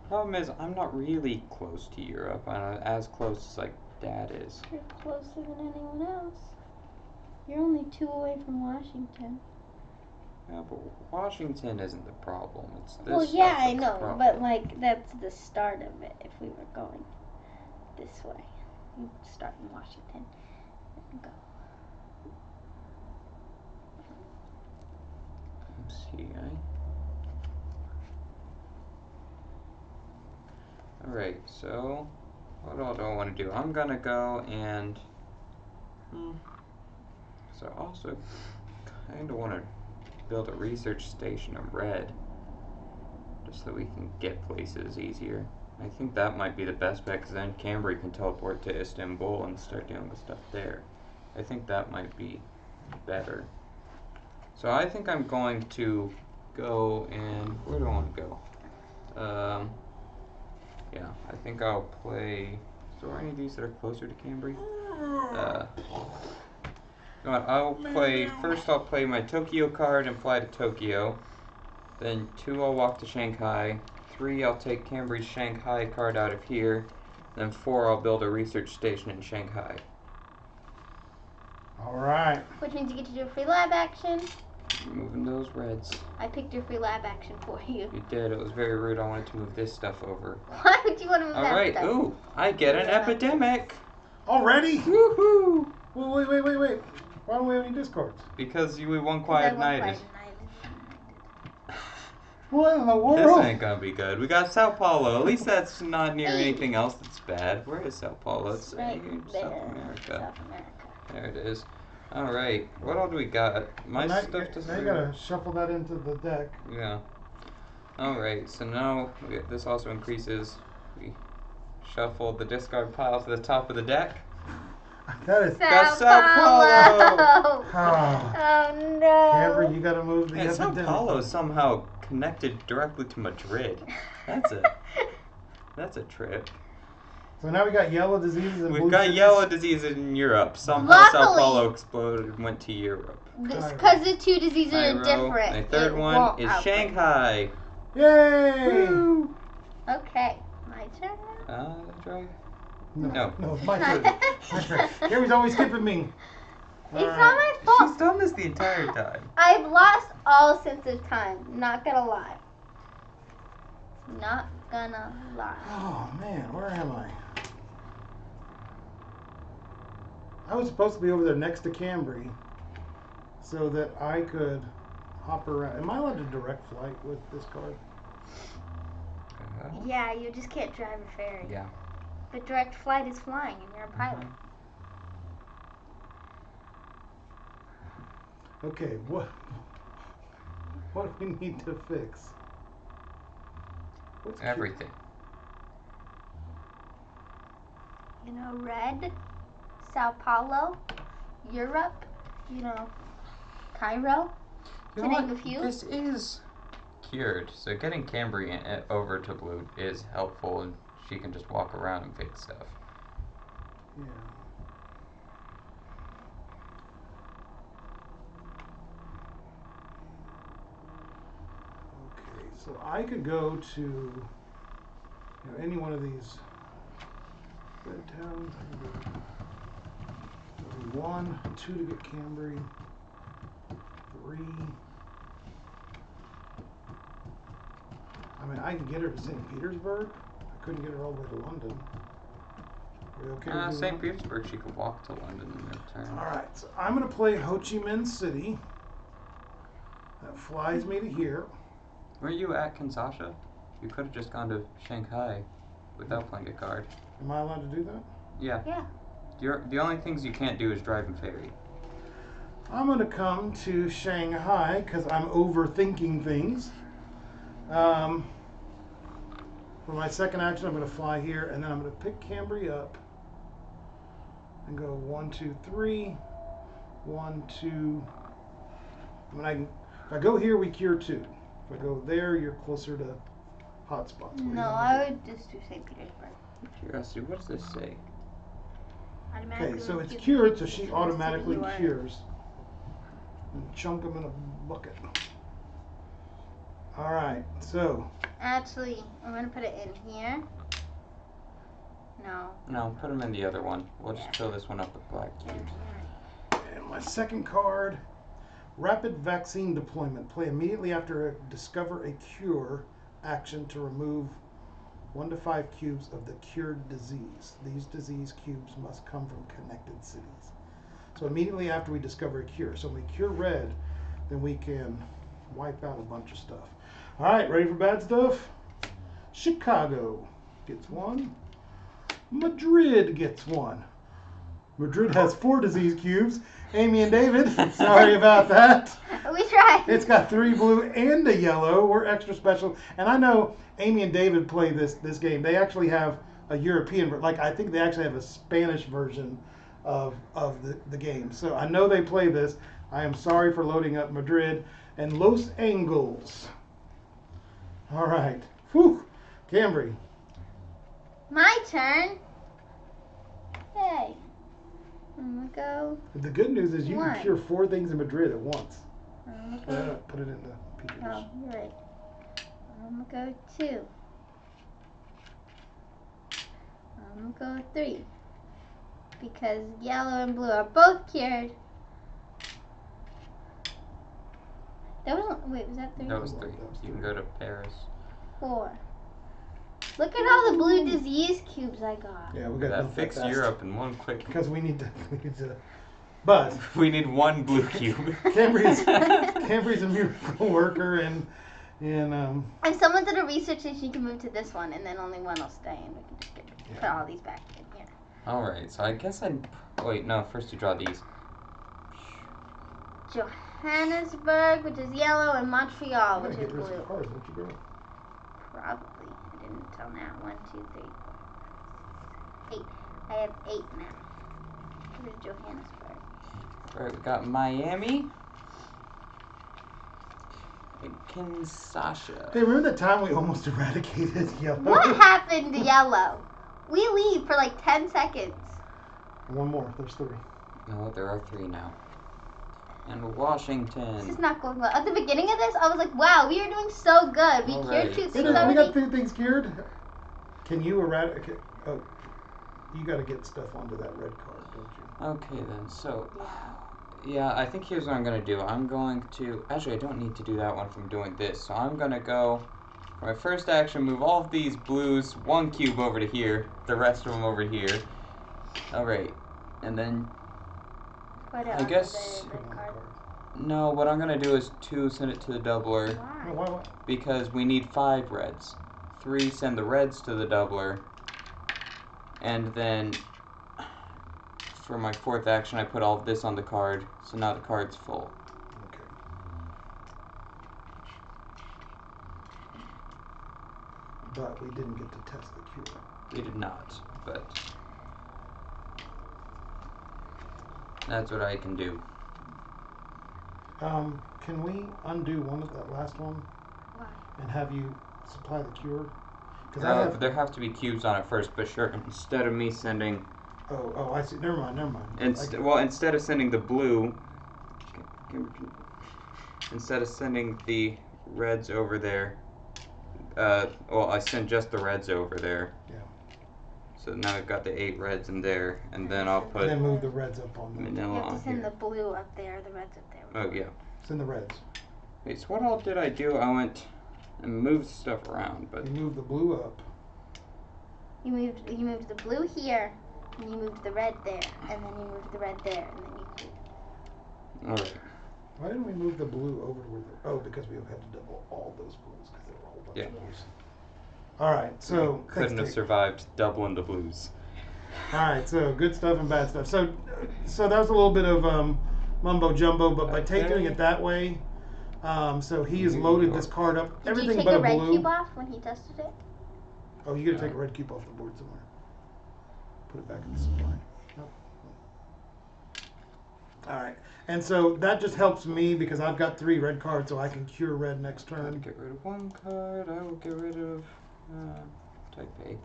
S2: Problem is, I'm not really close to Europe. I'm as close as like Dad is.
S1: You're closer than anyone else. You're only 2 away from Washington.
S2: Yeah, but Washington isn't the problem. It's this.
S1: Well, yeah,
S2: stuff
S1: I
S2: that's the
S1: know,
S2: problem.
S1: but like that's the start of it. If we were going this way, you start in Washington and go.
S2: Let's see, Alright, so what all do I want to do? I'm gonna go and so I also kind of want to build a research station in red, just so we can get places easier. I think that might be the best bet, because then Kambry can teleport to Istanbul and start dealing with stuff there. I think that might be better. So I think I'm going to go and where do I want to go? Yeah, I think I'll play So are any of these that are closer to Kambry? You know what, I'll play, first I'll play my Tokyo card and fly to Tokyo. Then 2, I'll walk to Shanghai. 3, I'll take Kambry's Shanghai card out of here. Then 4, I'll build a research station in Shanghai.
S3: Alright.
S1: Which means you get to do a free lab action.
S2: Moving those reds.
S1: I picked your free lab action for you.
S2: You did, it was very rude. I wanted to move this stuff over.
S1: Why would you want to move that
S2: Alright,
S1: stuff?
S2: ooh, I get an epidemic!
S3: Already?
S2: Woohoo!
S3: Wait. Why don't we have any discards?
S2: Because we won Quiet Night.
S3: What in the world?
S2: This ain't gonna be good. We got Sao Paulo. At least that's not near anything else that's bad. Where is Sao Paulo? It's
S1: right
S2: in
S1: there.
S2: South America.
S1: South America.
S2: There it is. Alright, what all do we got? My
S3: now,
S2: stuff doesn't.
S3: Now you gotta shuffle that into the deck.
S2: Yeah. Alright, so now this also increases. We shuffle the discard pile to the top of the deck.
S3: That is.
S2: Got Sao Paulo!
S1: Oh no.
S3: Kambry, you gotta move the
S2: Sao
S3: epidemic.
S2: Paulo is somehow connected directly to Madrid. That's a trip.
S3: So now we got yellow diseases and
S2: We've
S3: blue
S2: got
S3: cities.
S2: yellow disease in Europe. Somehow Sao
S1: Luckily-
S2: Paulo exploded and went to Europe.
S1: Because the two diseases are
S2: Cairo.
S1: different.
S2: The third
S1: it
S2: one
S1: won't
S2: is
S1: outbreak.
S2: Shanghai.
S3: Yay!
S2: Woo!
S1: Okay, my turn.
S2: Try.
S3: No,
S2: No.
S3: it's my turn. My turn. Kambry's always skipping me.
S1: It's
S3: Alright.
S1: not my fault.
S2: She's done this the entire time.
S1: I've lost all sense of time. Not gonna lie. Not gonna lie.
S3: Oh man, where am I? I was supposed to be over there next to Kambry so that I could hop around. Am I allowed to direct flight with this card?
S1: Yeah, you just can't drive a ferry.
S2: Yeah.
S1: But direct flight is flying, and you're a pilot.
S3: Okay, what do we need to fix? What's
S2: Everything.
S1: You know, red, Sao Paulo, Europe, you know, Cairo,
S2: You
S1: to
S2: know
S1: name
S2: what?
S1: a few.
S2: This is cured, so getting Kambry over to blue is helpful, and she can just walk around and fix stuff.
S3: Yeah. Okay, so I could go to any one of these red towns. I can go 1, 2 to get Kambry, 3. I mean, I can get her to St. Petersburg. I couldn't get her all the way to London. Are you okay with doing
S2: St.
S3: that?
S2: Petersburg, she could walk to London in her turn.
S3: Alright, so I'm going to play Ho Chi Minh City. That flies me to here.
S2: Weren't you at Kinshasa? You could have just gone to Shanghai without playing a card.
S3: Am I allowed to do that?
S2: Yeah.
S1: Yeah.
S2: The only things you can't do is drive and ferry.
S3: I'm going to come to Shanghai because I'm overthinking things. For my second action, I'm going to fly here, and then I'm going to pick Kambry up and go 1, 2, 3, 1, 2. I mean, if I go here, we cure 2. If I go there, you're closer to hotspots.
S1: No, I would just do St. Petersburg.
S2: Curiosity, what does this say?
S3: Okay, so it's cured, so she automatically cures. And chunk them in a bucket. Alright, so.
S1: Actually, I'm going to put it in here. No.
S2: No, put them in the other one. We'll just fill this one up with black cubes.
S3: And my second card, Rapid Vaccine Deployment. Play immediately after a Discover a Cure action to remove 1 to 5 cubes of the cured disease. These disease cubes must come from connected cities. So immediately after we discover a cure. So when we cure red, then we can wipe out a bunch of stuff. All right, ready for bad stuff? Chicago gets 1. Madrid gets 1. Madrid has 4 disease cubes. Amy and David, sorry about that.
S1: We tried.
S3: It's got 3 blue and a yellow. We're extra special. And I know Amy and David play this game. They actually have a European, like I think they actually have a Spanish version of the game. So I know they play this. I am sorry for loading up Madrid and Los Angeles. All right. Whew. Kambry.
S1: My turn. Yay. I'm gonna go.
S3: The good news is you
S1: 1.
S3: can cure 4 things in Madrid at once.
S1: I'm gonna go.
S3: Put it in the petri dish.
S1: Oh, you're right. I'm gonna go 2. I'm gonna go 3. Because yellow and blue are both cured. That wasn't. Wait, was that 3?
S2: That was 3. You can go to Paris.
S1: 4. Look at all the blue disease cubes I got.
S3: Yeah, we got
S2: that fixed Europe in one click.
S3: Because we need to. But
S2: we need 1 blue cube.
S3: Kambry's a miracle worker, and
S1: if someone did a research, she can move to this one, and then only one will stay, and we can just put all these back in here.
S2: All right, so I guess I'd wait. No, first you draw these.
S1: Johannesburg, which is yellow, and Montreal, which is blue.
S3: Cards, don't you, girl?
S1: Probably. I didn't until now. 1, 2, 3, 4, 5, 6, 8. I have 8 now. Where's Johannesburg?
S2: All right, we got Miami. And Kinshasa.
S3: Hey, remember the time we almost eradicated yellow?
S1: What happened to yellow? We leave for like 10 seconds.
S3: 1 more. There's 3.
S2: No, there are 3 now. And Washington.
S1: This is not going well. At the beginning of this, I was like, wow, we are doing so good. We
S2: All
S1: cured
S2: right.
S1: 2 things
S3: We
S1: already.
S3: got 3 things cured. Can you eradicate? Oh, you got to get stuff onto that red card, don't you?
S2: Okay then, so yeah, I think here's what I'm gonna do. I'm going to actually I don't need to do that one from doing this, so I'm gonna go for my first action, move all of these blues 1 cube over to here, the rest of them over here. All right, and then I guess no. What I'm gonna do is 2 send it to the doubler.
S3: Why?
S2: Because we need 5 reds. 3 send the reds to the doubler, and then for my 4th action, I put all of this on the card, so now the card's full.
S3: Okay. But we didn't get to test the cure.
S2: We did not, but that's what I can do.
S3: Can we undo one of that last one?
S1: Why?
S3: And have you supply the cure? Because
S2: there have to be cubes on it first, but sure. Instead of me sending.
S3: Oh, I see. Never mind.
S2: Instead of sending the blue, instead of sending the reds over there, I send just the reds over there.
S3: Yeah.
S2: So now I've got the 8 reds in there, and then I'll put.
S3: And then move the reds up on them.
S2: Manila
S1: You have to
S2: on
S1: send
S2: here.
S1: the blue up there, the reds up there.
S2: Oh yeah.
S3: Send the reds.
S2: Wait, so what all did I do? I went and moved stuff around, but
S3: You move the blue up.
S1: You moved the blue here, and you moved the red there, and then you moved the red there, and then you.
S2: all right.
S3: Why didn't we move the blue over where the? Oh, because we had to double all those blues because there were a whole bunch of blues. All right, so
S2: Couldn't have survived doubling the blues.
S3: All right, so good stuff and bad stuff. So that was a little bit of mumbo jumbo, but by Tait doing it that way, so he has loaded this card up.
S1: Did
S3: Everything
S1: you take
S3: but
S1: a
S3: a
S1: red
S3: blue.
S1: cube off when he tested it?
S3: Oh, you got to take a red cube off the board somewhere. Put it back in the supply. Nope. All right, and so that just helps me because I've got 3 red cards, so I can cure red next
S2: I'll
S3: turn.
S2: get rid of 1 card. I will get rid of Taipei.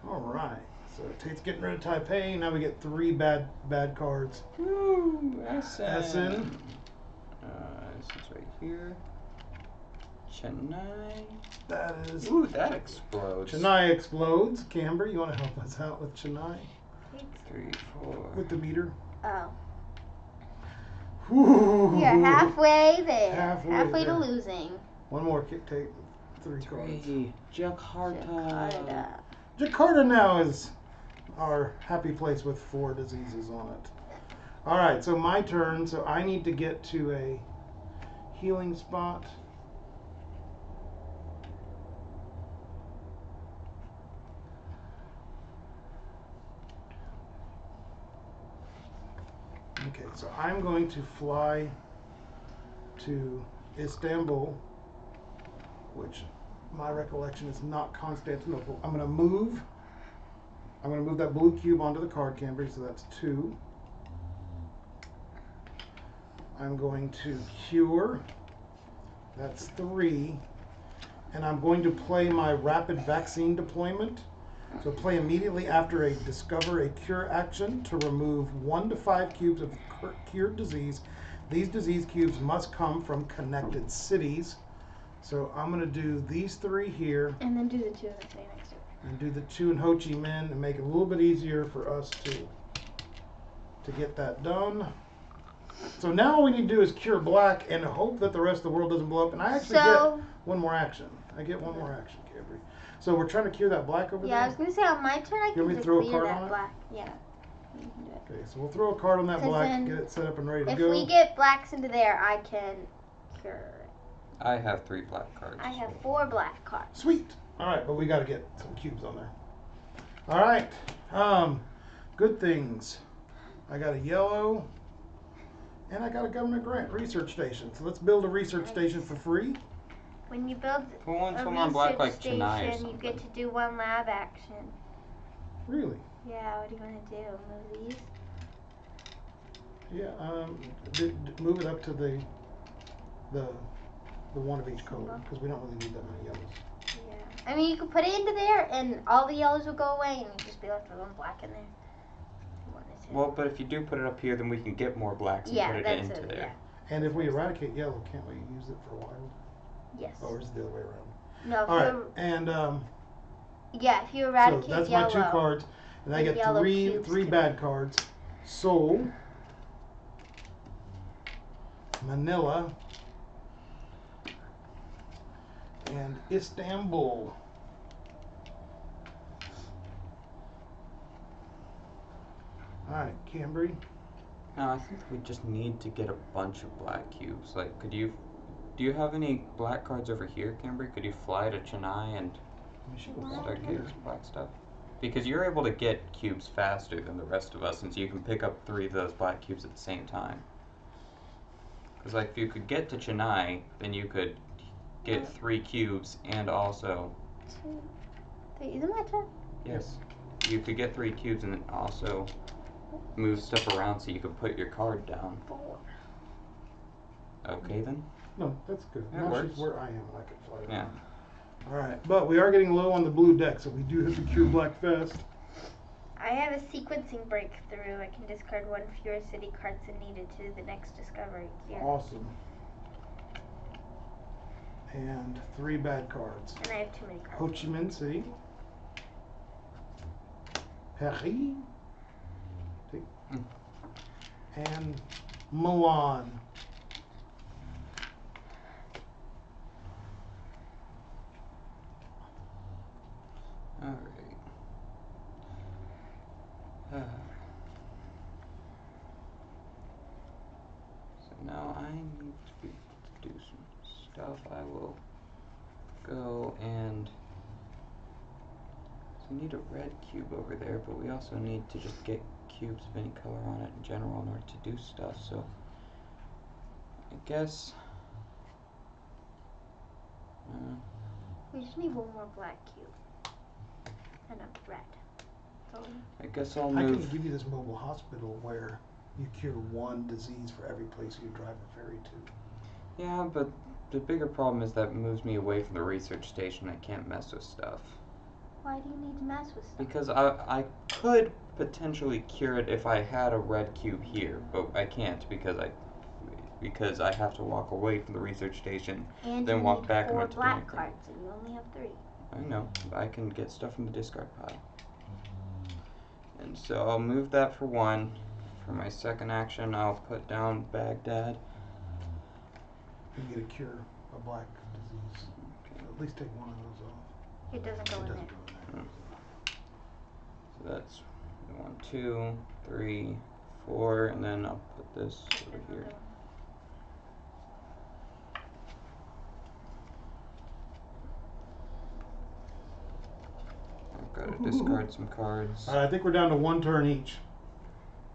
S3: All right, so Tait's getting rid of Taipei. Now we get 3 bad cards.
S2: Woo! SN.
S3: SN.
S2: This is right here. Chennai.
S3: That is.
S2: Ooh, that explodes.
S3: Chennai explodes. Kambry, you want to help us out with Chennai?
S2: 3, 4.
S3: With the meter?
S1: Oh.
S3: Ooh.
S1: We are halfway there.
S3: Halfway
S1: Halfway
S3: there.
S1: to losing.
S3: One more kick Tait. 3 cards.
S2: 3. Jakarta.
S3: Jakarta now is our happy place with 4 diseases on it. All right, so my turn. So I need to get to a healing spot. Okay, so I'm going to fly to Istanbul, which my recollection is not Constantinople. I'm going to move that blue cube onto the card, Kambry, so that's 2. I'm going to cure, that's 3. And I'm going to play my rapid vaccine deployment, So play immediately after a discover a cure action to remove 1 to 5 cubes of cured disease. These disease cubes must come from connected cities. So I'm going to do these 3 here.
S1: And then do the 2 that say next to it.
S3: And do the 2 in Ho Chi Minh and make it a little bit easier for us to get that done. So now all we need to do is cure black and hope that the rest of the world doesn't blow up. And I actually get one more action. I get one more action, Kambry. So we're trying to cure that black over there?
S1: Yeah, I was going to say on my turn I can just clear that black. Yeah. You can do it.
S3: Okay, so we'll throw a card on that black, get it set up and ready to go.
S1: If we get blacks into there, I can cure it.
S2: I have 3 black cards.
S1: I have 4 black cards.
S3: Sweet. All right, but we got to get some cubes on there. All right. Good things. I got a yellow, and I got a government grant research station. So let's build a research station for free.
S1: When you build
S2: Who wants
S1: a
S2: one on black like
S1: research
S2: Chennai or
S1: station, you
S2: something?
S1: get to do 1 lab action.
S3: Really?
S1: Yeah, what do you want to do? Move these?
S3: Yeah. Move it up to the one of each color because we don't really need that many yellows.
S1: Yeah. I mean, you could put it into there, and all the yellows will go away, and you'd just be left with 1 black in there.
S2: Well, but if you do put it up here, then we can get more blacks and put it into there.
S1: Yeah.
S3: And if we eradicate yellow, can't we use it for wild?
S1: Yes.
S3: Or is it the other way around?
S1: No.
S3: All right. And
S1: yeah, if you eradicate
S3: so that's
S1: yellow,
S3: my 2 cards, and I get three bad cards. Seoul, Manila, and Istanbul. All right, Kambry.
S2: No, I think we just need to get a bunch of black cubes. Like, do you have any black cards over here, Kambry? Could you fly to Chennai and start getting some black stuff? Because you're able to get cubes faster than the rest of us, since you can pick up 3 of those black cubes at the same time. Because, like, if you could get to Chennai, then you could get 3 cubes and also...
S1: 2, 3. Is it my turn?
S2: Yes. You could get 3 cubes and then also move stuff around so you could put your card down.
S1: 4.
S2: Okay, then?
S3: No, that's good.
S2: That
S3: Now
S2: works.
S3: she's where I am and I can fly
S2: Yeah.
S3: around. All right, but we are getting low on the blue deck, so we do have to cure black fast.
S1: I have a sequencing breakthrough. I can discard 1 fewer city cards than needed to the next discovery. Yeah.
S3: Awesome. And 3 bad cards.
S1: And I have too many cards.
S3: Ho Chi Minh City, Paris, and Milan.
S2: Alright. So now I need to do some stuff. I will go and... So we need a red cube over there, but we also need to just get cubes of any color on it in general in order to do stuff, so... I guess...
S1: We just need 1 more black cube. And a red.
S2: I guess I'll
S3: I
S2: move...
S3: can give you this mobile hospital where you cure 1 disease for every place you drive a ferry to.
S2: Yeah, but the bigger problem is that moves me away from the research station. I can't mess with stuff.
S1: Why do you need to mess with stuff?
S2: Because I could potentially cure it if I had a red cube here, but I can't because I have to walk away from the research station,
S1: and
S2: then
S1: you
S2: walk
S1: need
S2: back
S1: 4
S2: and
S1: black cards, and you only have 3.
S2: I know. I can get stuff from the discard pile. And so I'll move that for 1. For my second action, I'll put down Baghdad.
S3: You get a cure a black disease. Okay. At least take 1 of those off.
S1: It doesn't go in there.
S2: So that's 1, 2, 3, 4, and then I'll put this over here. I've got to discard some cards.
S3: I think we're down to 1 turn each.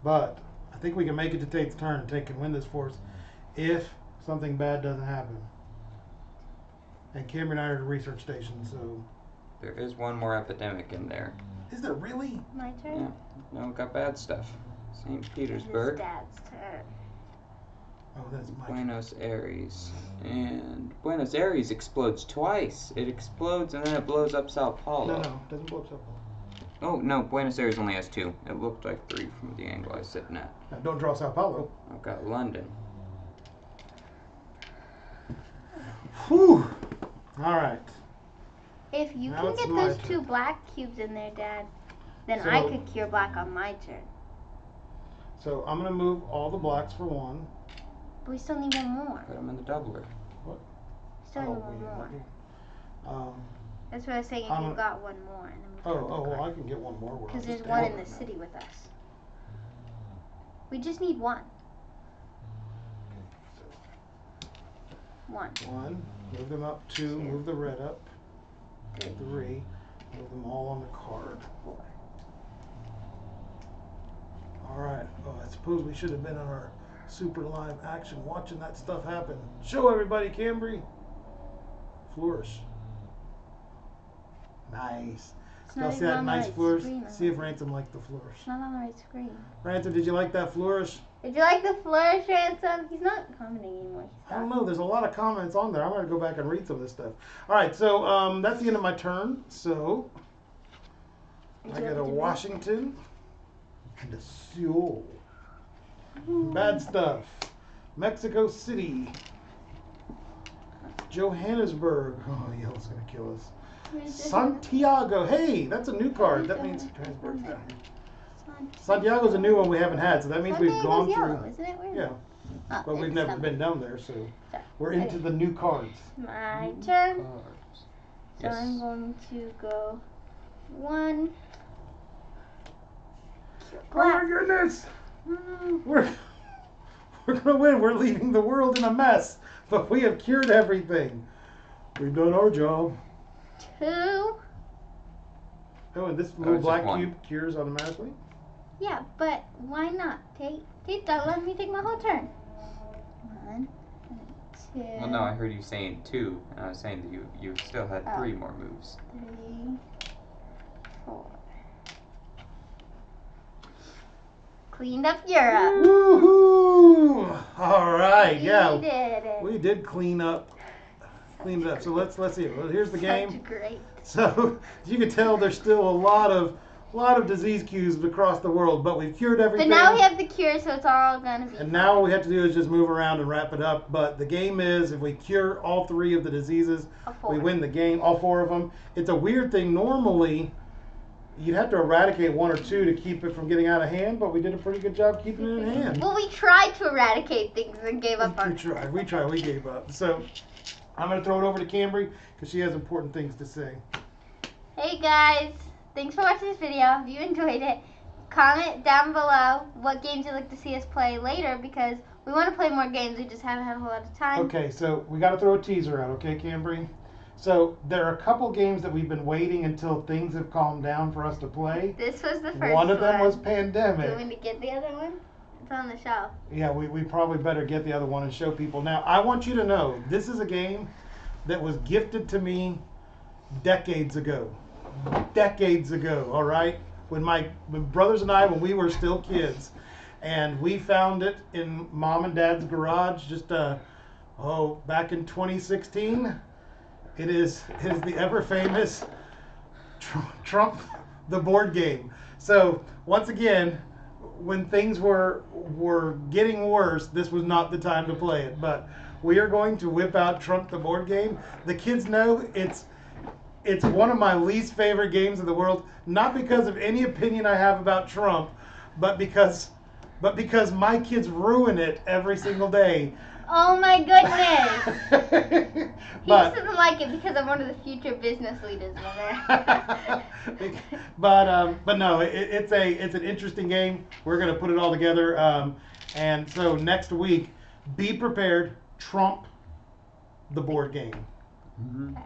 S3: But I think we can make it to Tait's turn and Tait can win this for us if something bad doesn't happen. And Kambry and I are at a research station, so...
S2: There is 1 more epidemic in there.
S3: Is there really?
S1: My turn?
S2: Yeah. No, got bad stuff. St. Petersburg.
S1: Dad's turn.
S3: Oh, that's my
S2: Buenos Aires. And Buenos Aires explodes twice. It explodes and then it blows up Sao Paulo.
S3: No, it doesn't blow up Sao Paulo.
S2: Oh, no, Buenos Aires only has 2. It looked like 3 from the angle I was sitting at.
S3: Now, don't draw Sao Paulo.
S2: I've got London.
S3: Whew. All right.
S1: If you
S3: Now
S1: can
S3: it's
S1: get
S3: my
S1: those
S3: turn.
S1: 2 black cubes in there, Dad, then
S3: So-
S1: I could cure black on my turn.
S3: So I'm going to move all the blacks for 1.
S1: But we still need one more.
S2: Put them in the doubler.
S1: Still need
S3: Oh,
S1: one more. That's what I was saying. If you got one more, and then we
S3: well, I can get one more.
S1: because there's one in the city with us. We just need one. One.
S3: 1. Move them up. 2. Move the red up. 3. Move them all on the card.
S1: 4.
S3: All right. Oh, I suppose we should have been on our super live action watching that stuff happen. Show everybody, Kambry. Flourish. Nice. Y'all see that nice flourish? See if Ransom liked the flourish.
S1: It's not on the right screen.
S3: Ransom, did you like that flourish?
S1: Did you like the flourish, Ransom? He's not commenting anymore.
S3: I don't know. There's a lot of comments on there. I'm going to go back and read some of this stuff. All right. So that's the end of my turn. So I get a Washington and a Seoul. Bad stuff. Mexico City. Johannesburg. Oh, yellow's going to kill us. Santiago. Hey, that's a new card. That means Johannesburg's down here. Santiago's a new one we haven't had, so that means we've gone
S1: yellow,
S3: through.
S1: Isn't it weird?
S3: Yeah,
S1: Oh,
S3: but we've never been down there, so we're into the new cards.
S1: My turn.
S2: Cards.
S1: So I'm going to go 1.
S3: Oh my goodness! We're gonna win. We're leaving the world in a mess, but we have cured everything. We've done our job.
S1: 2.
S3: Oh, and this little
S2: just
S3: black
S2: 1.
S3: cube cures automatically.
S1: Yeah, but why not? Tait, don't let me take my whole turn. 1, 2.
S2: Well, no, I heard you saying 2, and I was saying that you still had 3 more moves.
S1: 3, 4. Cleaned up Europe.
S3: Woohoo! All right, yeah,
S1: We did it.
S3: we did clean it up. So let's see. Well, here's the game.
S1: Such great.
S3: So you can tell there's still a lot of disease cubes across the world, but we've cured everything.
S1: But now we have the cure, so it's all gonna be.
S3: And now what we have to do is just move around and wrap it up. But the game is, if we cure all 3 of the diseases, we win the game, all 4 of them. It's a weird thing. Normally, you'd have to eradicate 1 or 2 to keep it from getting out of hand, but we did a pretty good job keeping it in hand.
S1: Well, we tried to eradicate things and gave up on it.
S3: We tried. We gave up. So I'm going to throw it over to Kambry because she has important things to say.
S1: Hey guys, thanks for watching this video. If you enjoyed it, comment down below what games you'd like to see us play later, because we want to play more games. We just haven't had a whole lot of time.
S3: Okay, so we got to throw a teaser out, okay, Kambry? So there are a couple games that we've been waiting until things have calmed down for us to play.
S1: This was the first one.
S3: One of them was
S1: Do
S3: Pandemic.
S1: you want me to get the other one? It's on the shelf.
S3: Yeah, we probably better get the other one and show people. Now, I want you to know, this is a game that was gifted to me decades ago. Decades ago, all right? When my brothers and I, when we were still kids. And we found it in Mom and Dad's garage just, back in 2016. It is the ever famous Trump the board game. So once again, when things were getting worse, this was not the time to play it. But we are going to whip out Trump the board game. The kids know it's one of my least favorite games in the world, not because of any opinion I have about Trump, but because my kids ruin it every single day.
S1: Oh my goodness! He
S3: But
S1: just doesn't like it because I'm one of the future business leaders in America.
S3: but no, it's an interesting game. We're gonna put it all together, and so next week, be prepared. Trump the board game.
S2: Mm-hmm.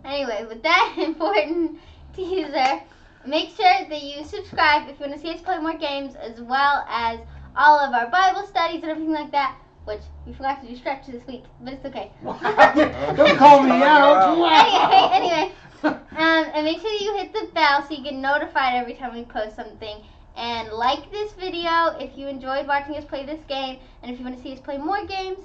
S1: Anyway, with that important teaser, make sure that you subscribe if you want to see us play more games, as well as all of our Bible studies and everything like that, which we forgot to do stretch this week, but it's okay.
S3: Don't call me out.
S1: Anyway, and make sure that you hit the bell so you get notified every time we post something. And like this video if you enjoyed watching us play this game, and if you want to see us play more games.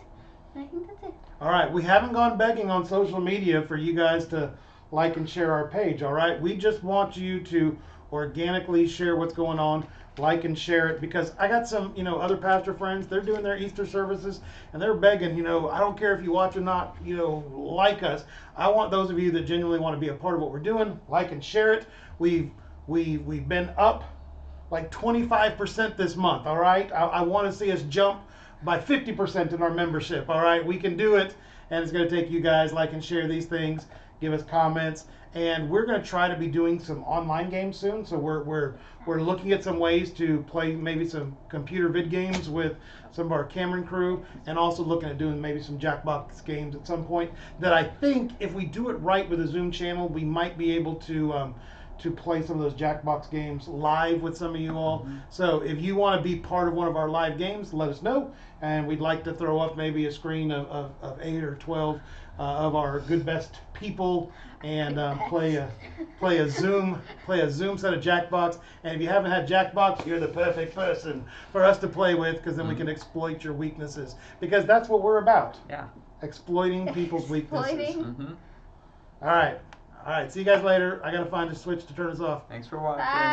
S1: And I think that's it.
S3: All right, we haven't gone begging on social media for you guys to like and share our page, all right? We just want you to organically share what's going on. Like and share it, because I got some, other pastor friends. They're doing their Easter services and they're begging, I don't care if you watch or not, like us. I want those of you that genuinely want to be a part of what we're doing, like and share it. We've been up like 25% this month. All right, I want to see us jump by 50% in our membership. All right, we can do it, and it's going to take you guys like and share these things, give us comments, and we're going to try to be doing some online games soon. So we're looking at some ways to play maybe some computer vid games with some of our Cameron crew, and also looking at doing maybe some Jackbox games at some point. That I think if we do it right with a Zoom channel, we might be able to play some of those Jackbox games live with some of you all. Mm-hmm. So if you want to be part of one of our live games, let us know, and we'd like to throw up maybe a screen of 8 or 12 of our good best people, and play a Zoom set of Jackbox. And if you haven't had Jackbox, you're the perfect person for us to play with, because then we can exploit your weaknesses, because that's what we're about.
S2: Yeah.
S3: Exploiting people's weaknesses.
S2: Mm-hmm.
S3: All right. See you guys later. I gotta find a switch to turn this off.
S2: Thanks for watching.
S1: Bye.